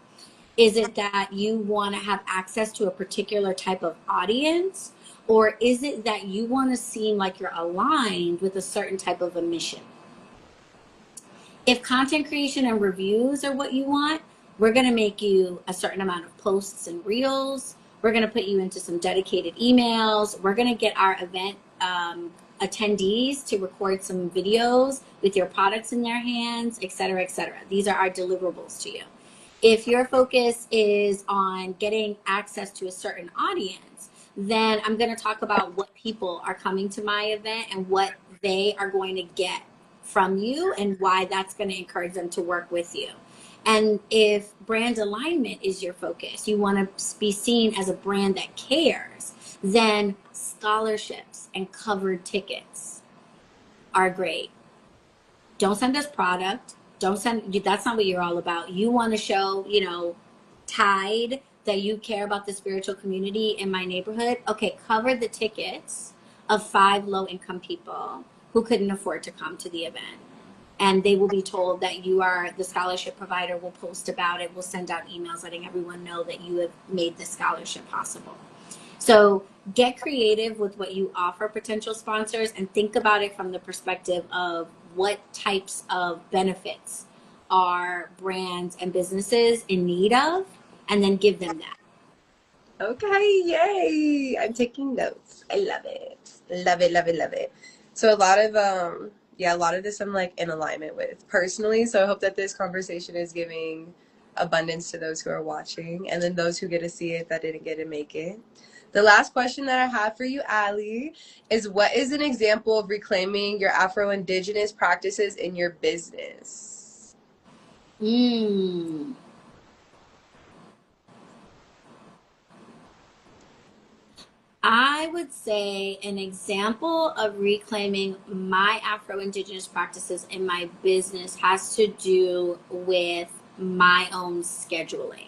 Speaker 2: Is it that you want to have access to a particular type of audience? Or is it that you want to seem like you're aligned with a certain type of a mission? If content creation and reviews are what you want, we're going to make you a certain amount of posts and reels. We're going to put you into some dedicated emails. We're going to get our event attendees to record some videos with your products in their hands, et cetera, et cetera. These are our deliverables to you. If your focus is on getting access to a certain audience, then I'm going to talk about what people are coming to my event and what they are going to get from you and why that's going to encourage them to work with you. And if brand alignment is your focus, you want to be seen as a brand that cares, then scholarships and covered tickets are great. Don't send us product. That's not what you're all about. You want to show, Tide, that you care about the spiritual community in my neighborhood. Okay, cover the tickets of 5 low-income people who couldn't afford to come to the event. And they will be told that you are the scholarship provider. We'll post about it. We'll send out emails letting everyone know that you have made the scholarship possible. So get creative with what you offer potential sponsors and think about it from the perspective of what types of benefits are brands and businesses in need of, and then give them that.
Speaker 1: Okay, yay! I'm taking notes. I love it. Love it, love it, love it. So a lot of yeah, a lot of this I'm like in alignment with personally. So I hope that this conversation is giving abundance to those who are watching and then those who get to see it that didn't get to make it. The last question that I have for you, Ali, is what is an example of reclaiming your Afro-Indigenous practices in your business?
Speaker 2: Mm. I would say an example of reclaiming my Afro-Indigenous practices in my business has to do with my own scheduling.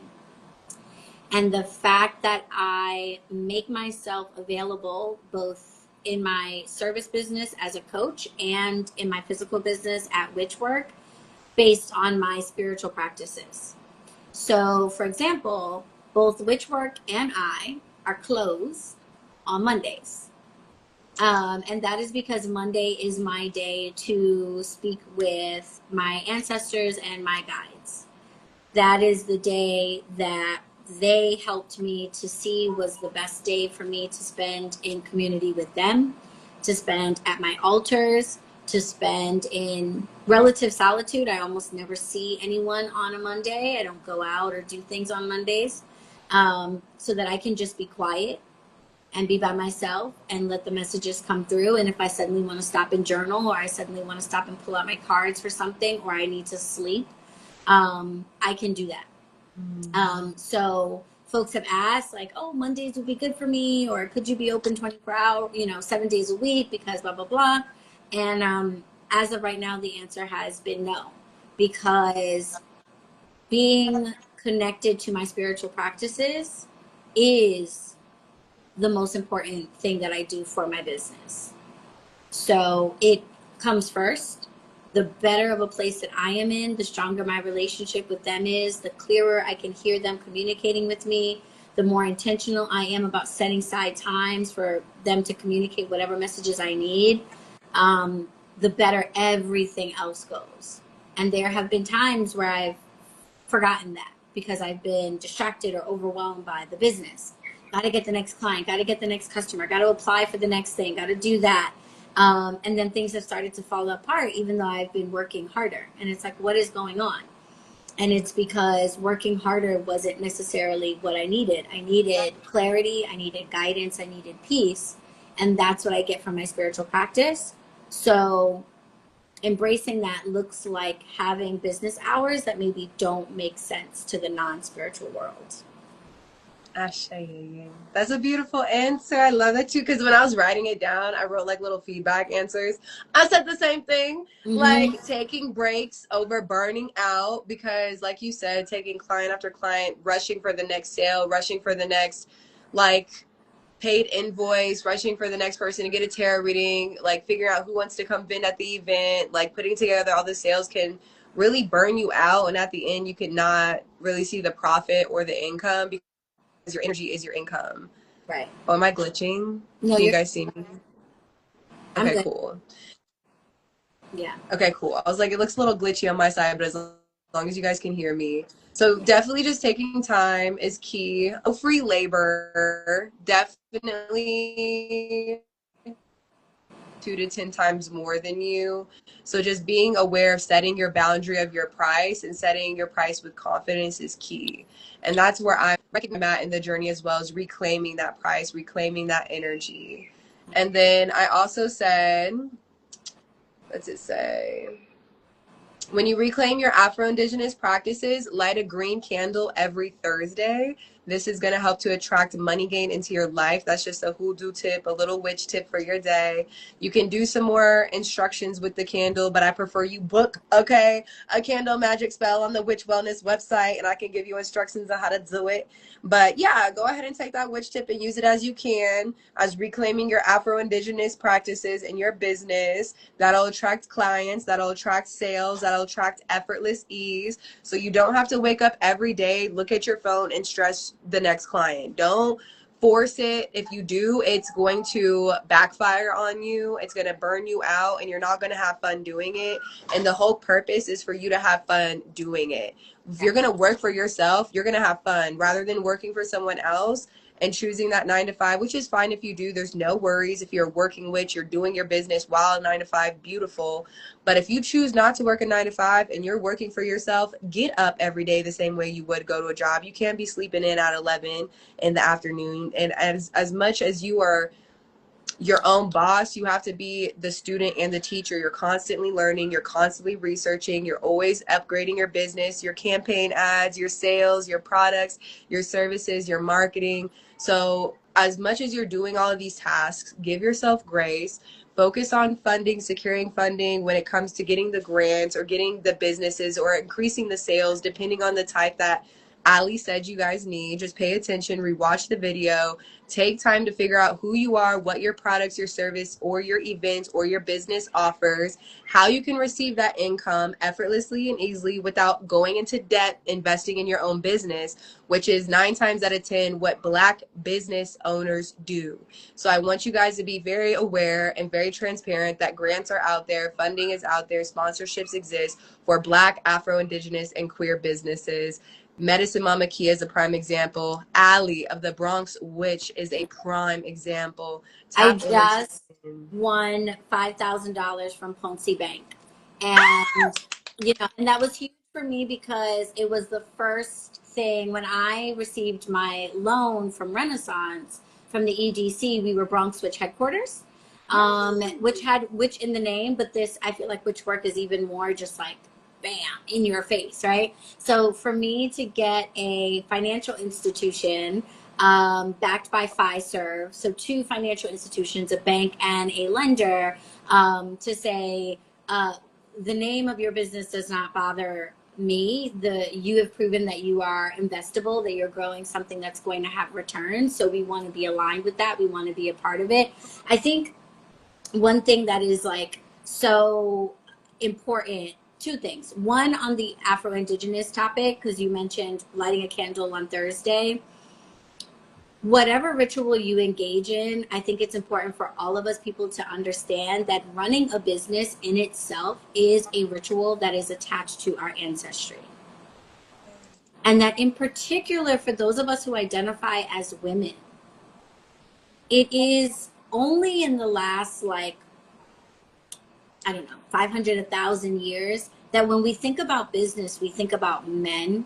Speaker 2: And the fact that I make myself available both in my service business as a coach and in my physical business at Witchwork based on my spiritual practices. So, for example, both Witchwork and I are closed on Mondays. And that is because Monday is my day to speak with my ancestors and my guides. That is the day that they helped me to see was the best day for me to spend in community with them, to spend at my altars, to spend in relative solitude. I almost never see anyone on a Monday. I don't go out or do things on Mondays, so that I can just be quiet and be by myself and let the messages come through. And if I suddenly want to stop and journal, or I suddenly want to stop and pull out my cards for something, or I need to sleep, I can do that. So folks have asked like, oh, Mondays would be good for me, or could you be open 24 hours, 7 days a week because blah, blah, blah. And as of right now, the answer has been no, because being connected to my spiritual practices is the most important thing that I do for my business. So it comes first. The better of a place that I am in, the stronger my relationship with them is, the clearer I can hear them communicating with me, the more intentional I am about setting aside times for them to communicate whatever messages I need, the better everything else goes. And there have been times where I've forgotten that because I've been distracted or overwhelmed by the business. Got to get the next client, got to get the next customer, got to apply for the next thing, got to do that. And then things have started to fall apart, even though I've been working harder. And it's like, what is going on? And it's because working harder wasn't necessarily what I needed. I needed clarity, I needed guidance, I needed peace. And that's what I get from my spiritual practice. So embracing that looks like having business hours that maybe don't make sense to the non-spiritual world.
Speaker 1: Ashe. That's a beautiful answer. I love that too. Because when I was writing it down, I wrote like little feedback answers. I said the same thing, like taking breaks over burning out. Because, like you said, taking client after client, rushing for the next sale, rushing for the next like paid invoice, rushing for the next person to get a tarot reading, like figuring out who wants to come vend at the event, like putting together all the sales can really burn you out. And at the end, you could not really see the profit or the income because your energy is your income.
Speaker 2: Right.
Speaker 1: Oh, am I glitching?
Speaker 2: No,
Speaker 1: Can you guys see me?
Speaker 2: I'm
Speaker 1: Okay,
Speaker 2: good.
Speaker 1: cool.
Speaker 2: Yeah.
Speaker 1: Okay, cool. I was like, it looks a little glitchy on my side, but as long as you guys can hear me. So definitely just taking time is key. Oh, free labor, definitely 2 to 10 times more than you. So just being aware of setting your boundary of your price and setting your price with confidence is key. And that's where I'm at in the journey as well, as reclaiming that price, reclaiming that energy. And then I also said, what's it say? When you reclaim your Afro-Indigenous practices, light a green candle every Thursday. This is going to help to attract money gain into your life. That's just a hoodoo tip, a little witch tip for your day. You can do some more instructions with the candle, but I prefer you book, okay, a candle magic spell on the Witch Wellness website, and I can give you instructions on how to do it. But yeah, go ahead and take that witch tip and use it as you can, as reclaiming your Afro-Indigenous practices in your business. That'll attract clients, that'll attract sales, that'll attract effortless ease. So you don't have to wake up every day, look at your phone, and stress the next client. Don't force it. If you do, it's going to backfire on you. It's going to burn you out and you're not going to have fun doing it. And the whole purpose is for you to have fun doing it. If you're going to work for yourself, you're going to have fun rather than working for someone else and choosing that 9 to 5, which is fine if you do. There's no worries. If you're working with, you're doing your business while 9 to 5, beautiful. But if you choose not to work a 9 to 5 and you're working for yourself, get up every day the same way you would go to a job. You can't be sleeping in at 11 in the afternoon. And as much as you are your own boss, you have to be the student and the teacher. You're constantly learning, you're constantly researching, you're always upgrading your business, your campaign ads, your sales, your products, your services, your marketing. So as much as you're doing all of these tasks, give yourself grace. Focus on funding, securing funding when it comes to getting the grants or getting the businesses or increasing the sales, depending on the type that Ali said you guys need. Just pay attention, rewatch the video, take time to figure out who you are, what your products, your service, or your events, or your business offers, how you can receive that income effortlessly and easily without going into debt, investing in your own business, which is 9 times out of 10 what Black business owners do. So I want you guys to be very aware and very transparent that grants are out there, funding is out there, sponsorships exist for Black, Afro-Indigenous, and queer businesses. MedicineMamaKia is a prime example. Ali of the Bronx Witch is a prime example.
Speaker 2: I
Speaker 1: Tap
Speaker 2: just
Speaker 1: in.
Speaker 2: won $5,000 from Ponce Bank, and and that was huge for me because it was the first thing when I received my loan from Renaissance from the EDC. We were Bronx Witch headquarters, which had witch in the name, but this, I feel like witch work is even more just like bam in your face, right? So for me to get a financial institution backed by Fiserv, so 2 financial institutions, a bank and a lender, to say the name of your business does not bother me. You have proven that you are investable, that you're growing something that's going to have returns. So we want to be aligned with that. We want to be a part of it. I think one thing that is like so important, 2 things. One, on the Afro-Indigenous topic, because you mentioned lighting a candle on Thursday. Whatever ritual you engage in, I think it's important for all of us people to understand that running a business in itself is a ritual that is attached to our ancestry. And that in particular, for those of us who identify as women, it is only in the last, like, I don't know, 500, 1,000 years that when we think about business, we think about men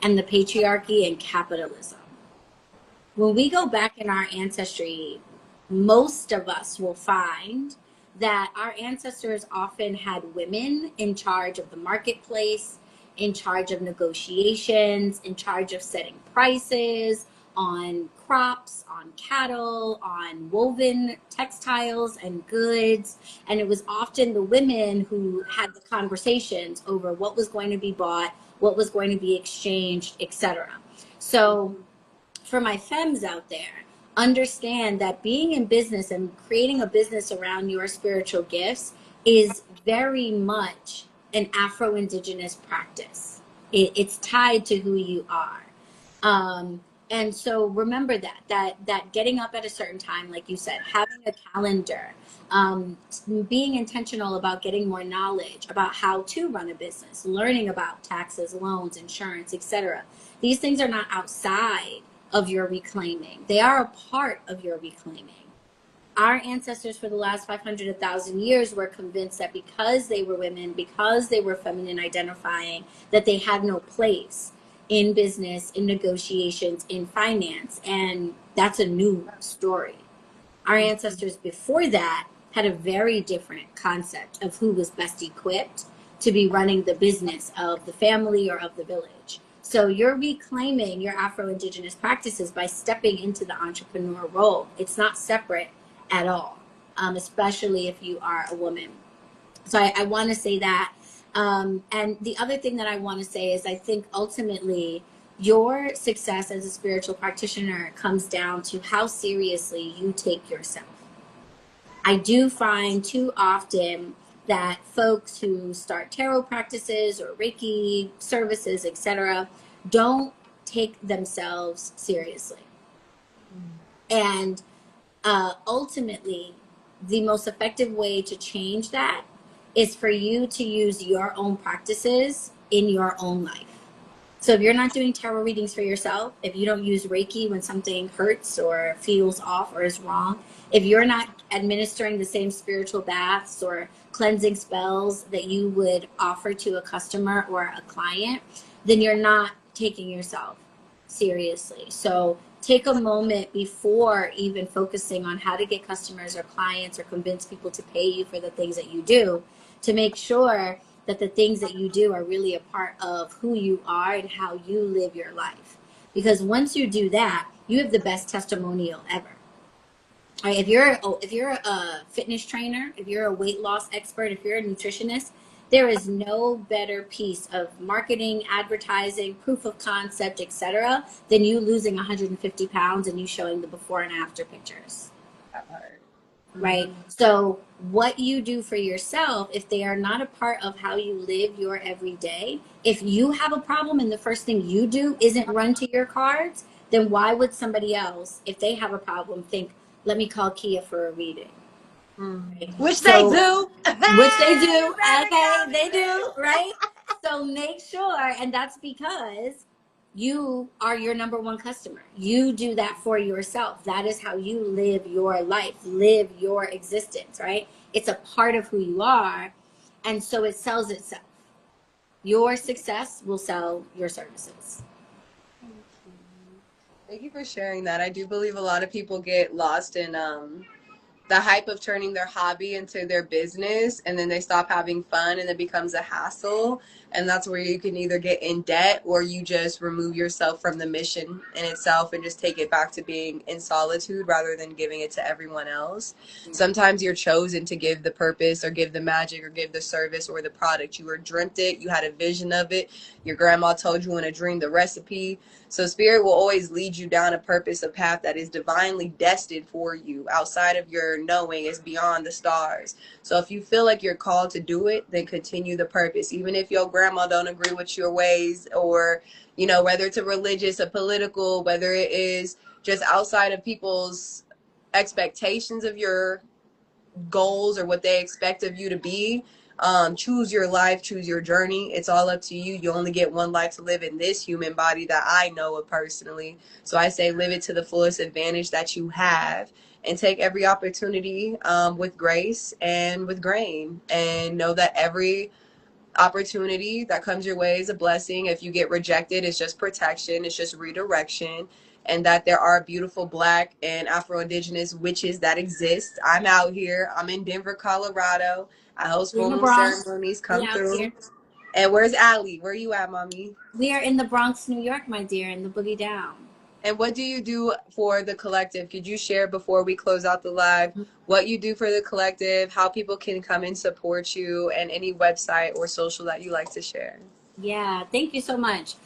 Speaker 2: and the patriarchy and capitalism. When we go back in our ancestry, most of us will find that our ancestors often had women in charge of the marketplace, in charge of negotiations, in charge of setting prices on crops, on cattle, on woven textiles and goods. And it was often the women who had the conversations over what was going to be bought, what was going to be exchanged, etc. So for my femmes out there, understand that being in business and creating a business around your spiritual gifts is very much an Afro-Indigenous practice. It's tied to who you are. And so remember that getting up at a certain time, like you said, having a calendar, being intentional about getting more knowledge about how to run a business, learning about taxes, loans, insurance, etc. These things are not outside of your reclaiming. They are a part of your reclaiming. Our ancestors for the last 500, 1,000 years were convinced that because they were women, because they were feminine identifying, that they had no place in business, in negotiations, in finance. And that's a new story. Our ancestors before that had a very different concept of who was best equipped to be running the business of the family or of the village. So you're reclaiming your Afro-Indigenous practices by stepping into the entrepreneur role. It's not separate at all, especially if you are a woman. So I want to say that. And the other thing that I want to say is I think ultimately your success as a spiritual practitioner comes down to how seriously you take yourself. I do find too often that folks who start tarot practices or Reiki services, etc., don't take themselves seriously. And ultimately, the most effective way to change that is for you to use your own practices in your own life. So if you're not doing tarot readings for yourself, if you don't use Reiki when something hurts or feels off or is wrong, if you're not administering the same spiritual baths or cleansing spells that you would offer to a customer or a client, then you're not taking yourself seriously. So take a moment before even focusing on how to get customers or clients or convince people to pay you for the things that you do, to make sure that the things that you do are really a part of who you are and how you live your life. Because once you do that, you have the best testimonial ever. All right, if you're a fitness trainer, if you're a weight loss expert, if you're a nutritionist, there is no better piece of marketing, advertising, proof of concept, etc., than you losing 150 pounds and you showing the before and after pictures.
Speaker 1: That part.
Speaker 2: Right? So what you do for yourself, if they are not a part of how you live your everyday, if you have a problem and the first thing you do isn't run to your cards, then why would somebody else, if they have a problem, think, let me call Kia for a reading? Right?
Speaker 3: Which they
Speaker 2: So,
Speaker 3: do.
Speaker 2: which they do. Okay, they do, right? So make sure, and that's because you are your number one customer. You do that for yourself. That is how you live your life, live your existence, right? It's a part of who you are. And so it sells itself. Your success will sell your services.
Speaker 1: Thank you for sharing that. I do believe a lot of people get lost in the hype of turning their hobby into their business, and then they stop having fun and it becomes a hassle, and that's where you can either get in debt or you just remove yourself from the mission in itself and just take it back to being in solitude rather than giving it to everyone else. Sometimes you're chosen to give the purpose or give the magic or give the service or the product. You were dreamt it, you had a vision of it, your grandma told you in a dream the recipe. So spirit will always lead you down a purpose, a path that is divinely destined for you outside of your knowing. It's beyond the stars. So if you feel like you're called to do it, then continue the purpose. Even if your grandma don't agree with your ways, or, you know, whether it's a religious, a political, whether it is just outside of people's expectations of your goals or what they expect of you to be. Choose your life, choose your journey. It's all up to you. You only get one life to live in this human body that I know of personally. So I say live it to the fullest advantage that you have, and take every opportunity with grace and with grain, and know that every opportunity that comes your way is a blessing. If you get rejected, it's just protection, it's just redirection. And that there are beautiful Black and Afro-Indigenous witches that exist. I'm out here. I'm in Denver, Colorado. I host
Speaker 2: We're
Speaker 1: full
Speaker 2: in the
Speaker 1: moon
Speaker 2: Bronx.
Speaker 1: ceremonies.
Speaker 2: We
Speaker 1: Come
Speaker 2: out here.
Speaker 1: through. And where's Allie? Where you at, mommy?
Speaker 2: We are in the Bronx, New York, my dear, in the Boogie Down.
Speaker 1: And what do you do for the collective? Could you share before we close out the live what you do for the collective, how people can come and support you, and any website or social that you like to share?
Speaker 2: Yeah, thank you so much.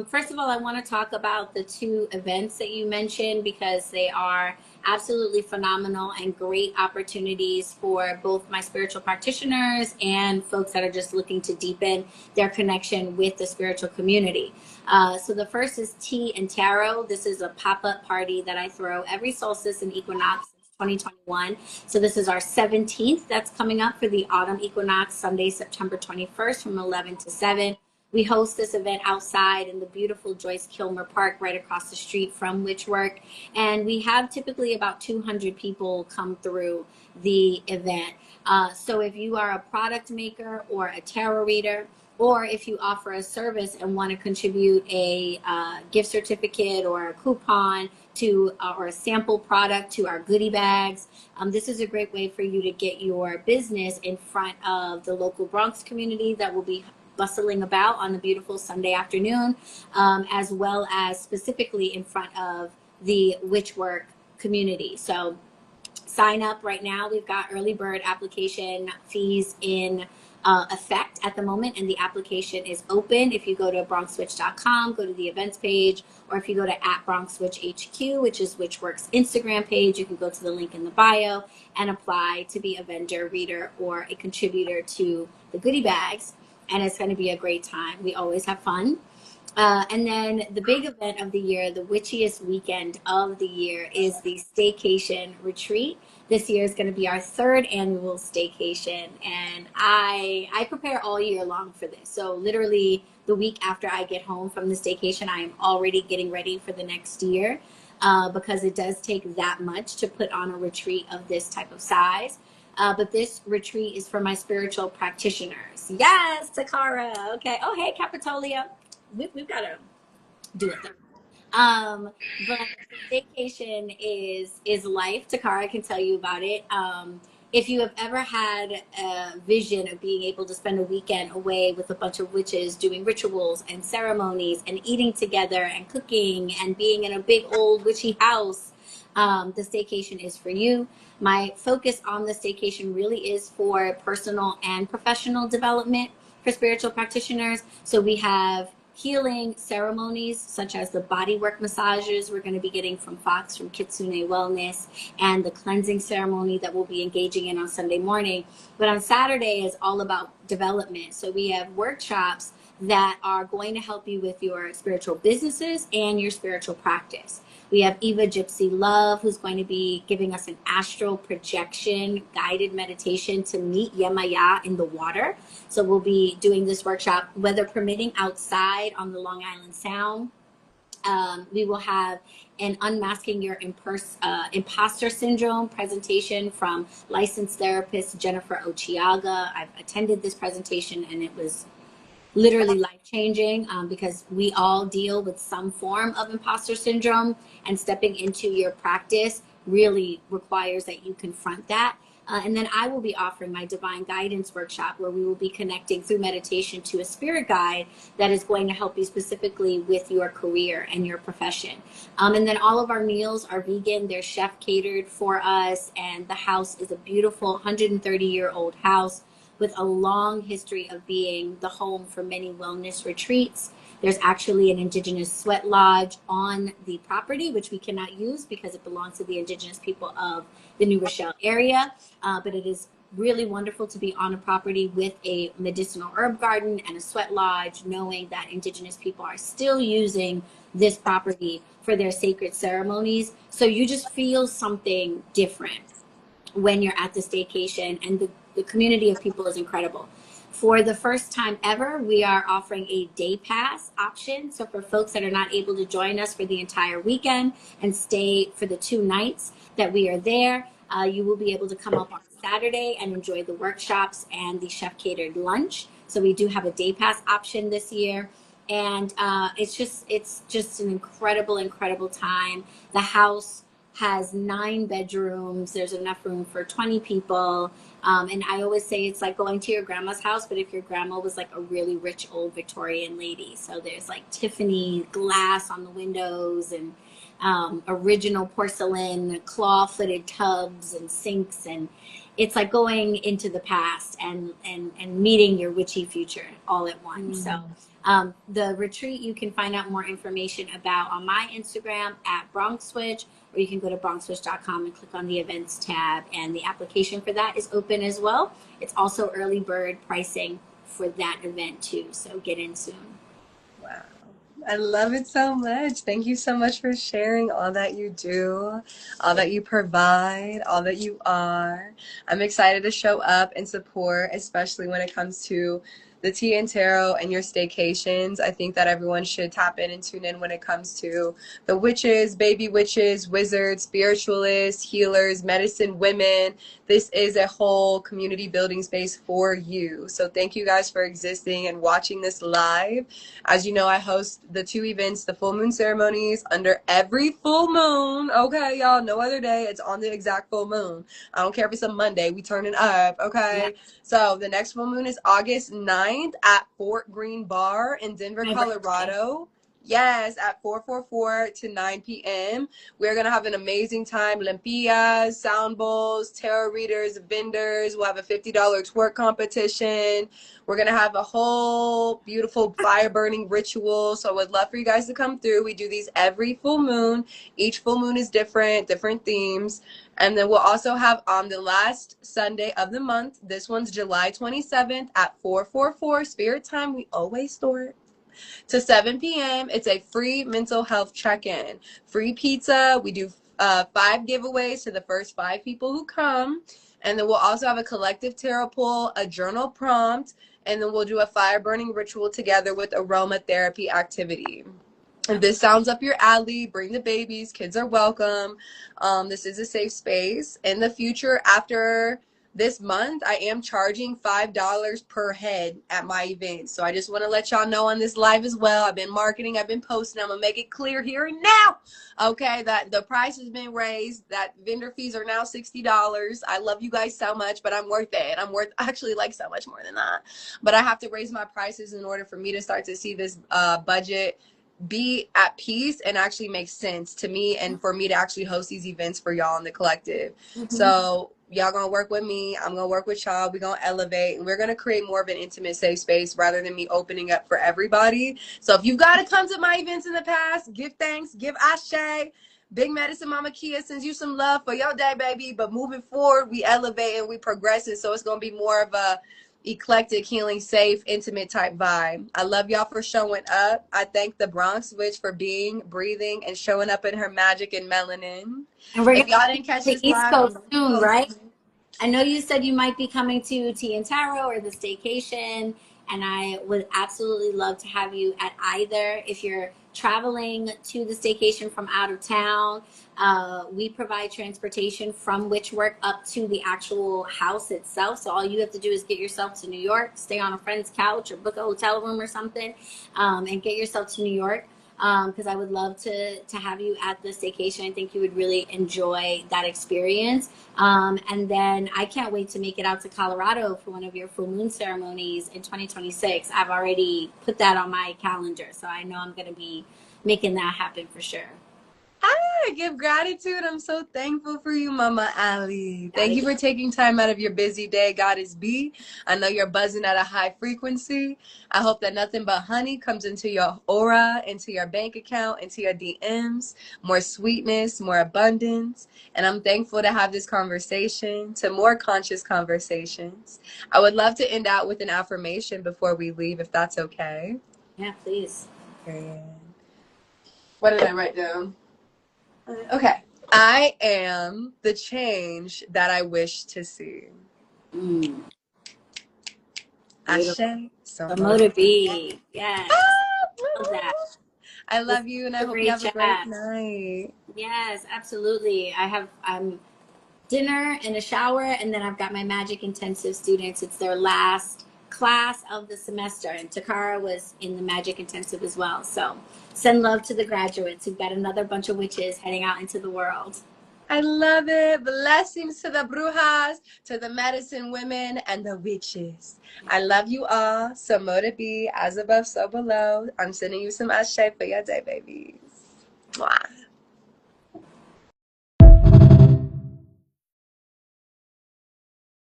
Speaker 2: First of all, I want to talk about the two events that you mentioned because they are absolutely phenomenal and great opportunities for both my spiritual practitioners and folks that are just looking to deepen their connection with the spiritual community. So the first is Tea and Tarot. This is a pop-up party that I throw every solstice and equinox 2021. So this is our 17th that's coming up for the autumn equinox, Sunday, September 21st from 11 to 7. We host this event outside in the beautiful Joyce Kilmer Park right across the street from Witchwork. And we have typically about 200 people come through the event. So if you are a product maker or a tarot reader, or if you offer a service and want to contribute a gift certificate or a coupon to or a sample product to our goodie bags, this is a great way for you to get your business in front of the local Bronx community that will be bustling about on a beautiful Sunday afternoon, as well as specifically in front of the Witchwork community. So sign up right now. We've got early bird application fees in effect at the moment, and the application is open. If you go to bronxwitch.com, go to the events page, or if you go to @BronxWitchHQ, which is Witchworks Instagram page, you can go to the link in the bio and apply to be a vendor, reader, or a contributor to the goodie bags. And it's going to be a great time. We always have fun. And then the big event of the year, the witchiest weekend of the year, is the staycation retreat. This year is going to be our third annual staycation, and I prepare all year long for this. So literally the week after I get home from the staycation, I am already getting ready for the next year, because it does take that much to put on a retreat of this type of size. But this retreat is for my spiritual practitioners. Yes, Takara. Okay. Oh, hey, Capitolia. We've got to do it though. But the staycation is life. Takara can tell you about it. If you have ever had a vision of being able to spend a weekend away with a bunch of witches doing rituals and ceremonies and eating together and cooking and being in a big old witchy house, the staycation is for you. My focus on the staycation really is for personal and professional development for spiritual practitioners. So we have healing ceremonies such as the bodywork massages we're going to be getting from Fox from Kitsune Wellness, and the cleansing ceremony that we'll be engaging in on Sunday morning. But on Saturday is all about development. So we have workshops that are going to help you with your spiritual businesses and your spiritual practice. We have Eva Gypsy Love, who's going to be giving us an astral projection guided meditation to meet Yemaya in the water. So we'll be doing this workshop, weather permitting, outside on the Long Island Sound. We will have an unmasking your imposter syndrome presentation from licensed therapist Jennifer Ochiaga. I've attended this presentation and it was literally life changing, because we all deal with some form of imposter syndrome, and stepping into your practice really requires that you confront that. And then I will be offering my divine guidance workshop, where we will be connecting through meditation to a spirit guide that is going to help you specifically with your career and your profession. And then all of our meals are vegan. They're chef catered for us. And the house is a beautiful 130-year-old house with a long history of being the home for many wellness retreats. There's actually an indigenous sweat lodge on the property, which we cannot use because it belongs to the indigenous people of the New Rochelle area. But it is really wonderful to be on a property with a medicinal herb garden and a sweat lodge, knowing that indigenous people are still using this property for their sacred ceremonies. So you just feel something different when you're at the staycation, and the community of people is incredible. For the first time ever, we are offering a day pass option. So for folks that are not able to join us for the entire weekend and stay for the 2 nights that we are there, you will be able to come up on Saturday and enjoy the workshops and the chef catered lunch. So we do have a day pass option this year. And it's just an incredible time. The house has 9 bedrooms. There's enough room for 20 people. And I always say it's like going to your grandma's house, but if your grandma was like a really rich old Victorian lady. So there's like Tiffany glass on the windows, and original porcelain claw footed tubs and sinks, and it's like going into the past and meeting your witchy future all at once. So the retreat you can find out more information about on my Instagram at BronxSwitch, or you can go to bronxswitch.com and click on the events tab, and the application for that is open as well. It's also early bird pricing for that event too, so get in soon.
Speaker 1: Wow. I love it so much. Thank you so much for sharing all that you do, all that you provide, all that you are. I'm excited to show up and support, especially when it comes to the tea and tarot and your staycations. I think that everyone should tap in and tune in when it comes to the witches, baby witches, wizards, spiritualists, healers, medicine women. This is a whole community building space for you. So thank you guys for existing and watching this live. As you know, I host the 2 events, the full moon ceremonies, under every full moon. Okay, y'all, no other day. It's on the exact full moon. I don't care if it's a Monday. We turn it up, okay?
Speaker 2: Yeah.
Speaker 1: So the next full moon is August 9th at Fort Greene Bar in Denver,
Speaker 2: My birthday.
Speaker 1: Colorado. Yes, at 4:44 to 9 p.m. We're going to have an amazing time. Limpias, sound bowls, tarot readers, vendors. We'll have a $50 twerk competition. We're going to have a whole beautiful fire burning ritual. So I would love for you guys to come through. We do these every full moon. Each full moon is different themes. And then we'll also have on the last Sunday of the month, this one's July 27th at 4:44 Spirit Time. We always store it. to 7 p.m. It's a free mental health check-in. Free pizza. We do 5 giveaways to the first 5 people who come. And then we'll also have a collective tarot pull, a journal prompt, and then we'll do a fire burning ritual together with aromatherapy activity. If this sounds up your alley, bring the babies. Kids are welcome. This is a safe space. In the future, after this month, I am charging $5 per head at my events. So I just want to let y'all know on this live as well. I've been marketing. I've been posting. I'm going to make it clear here and now. Okay, that the price has been raised. That vendor fees are now $60. I love you guys so much, but I'm worth it. I'm worth actually like so much more than that. But I have to raise my prices in order for me to start to see this budget be at peace and actually make sense to me, and for me to actually host these events for y'all in the collective. So y'all gonna work with me, I'm gonna work with y'all, we're gonna elevate, and we're gonna create more of an intimate safe space rather than me opening up for everybody. So if you've got to come to my events in the past, give thanks, give ashe. Big Medicine Mama Kia sends you some love for your day, baby. But moving forward, we elevate and we progressing, so it's gonna be more of a eclectic, healing, safe, intimate type vibe. I love y'all for showing up. I thank the Bronx Witch for being, breathing, and showing up in her magic and melanin.
Speaker 2: And we're
Speaker 1: If
Speaker 2: going
Speaker 1: y'all
Speaker 2: to
Speaker 1: didn't catch
Speaker 2: the
Speaker 1: this
Speaker 2: East
Speaker 1: live,
Speaker 2: Coast soon, right? I know you said you might be coming to Tea and Tarot or the staycation, and I would absolutely love to have you at either. If you're traveling to the staycation from out of town, we provide transportation from Witchwork up to the actual house itself. So all you have to do is get yourself to New York, stay on a friend's couch or book a hotel room or something, and get yourself to New York. Because I would love to have you at the staycation. I think you would really enjoy that experience. And then I can't wait to make it out to Colorado for one of your full moon ceremonies in 2026. I've already put that on my calendar, so I know I'm going to be making that happen for sure.
Speaker 1: I give gratitude. I'm so thankful for you, Mama Ali. Thank you for taking time out of your busy day, Goddess B. I know you're buzzing at a high frequency. I hope that nothing but honey comes into your aura, into your bank account, into your DMs, more sweetness, more abundance. And I'm thankful to have this conversation, to more conscious conversations. I would love to end out with an affirmation before we leave, if that's okay.
Speaker 2: Yeah, please.
Speaker 1: Period. What did I write down? Okay. I am the change that I wish to see. Ashe. So
Speaker 2: motor B. Yes. Love that.
Speaker 1: I love you, and I hope you have a great night.
Speaker 2: Yes, absolutely. I have dinner and a shower, and then I've got my Magic Intensive students. It's their last class of the semester, and Takara was in the Magic Intensive as well. So send love to the graduates. We've got another bunch of witches heading out into the world.
Speaker 1: I love it. Blessings to the brujas, to the medicine women, and the witches. I love you all. So more to be, as above, so below. I'm sending you some ashe for your day, babies. Mwah.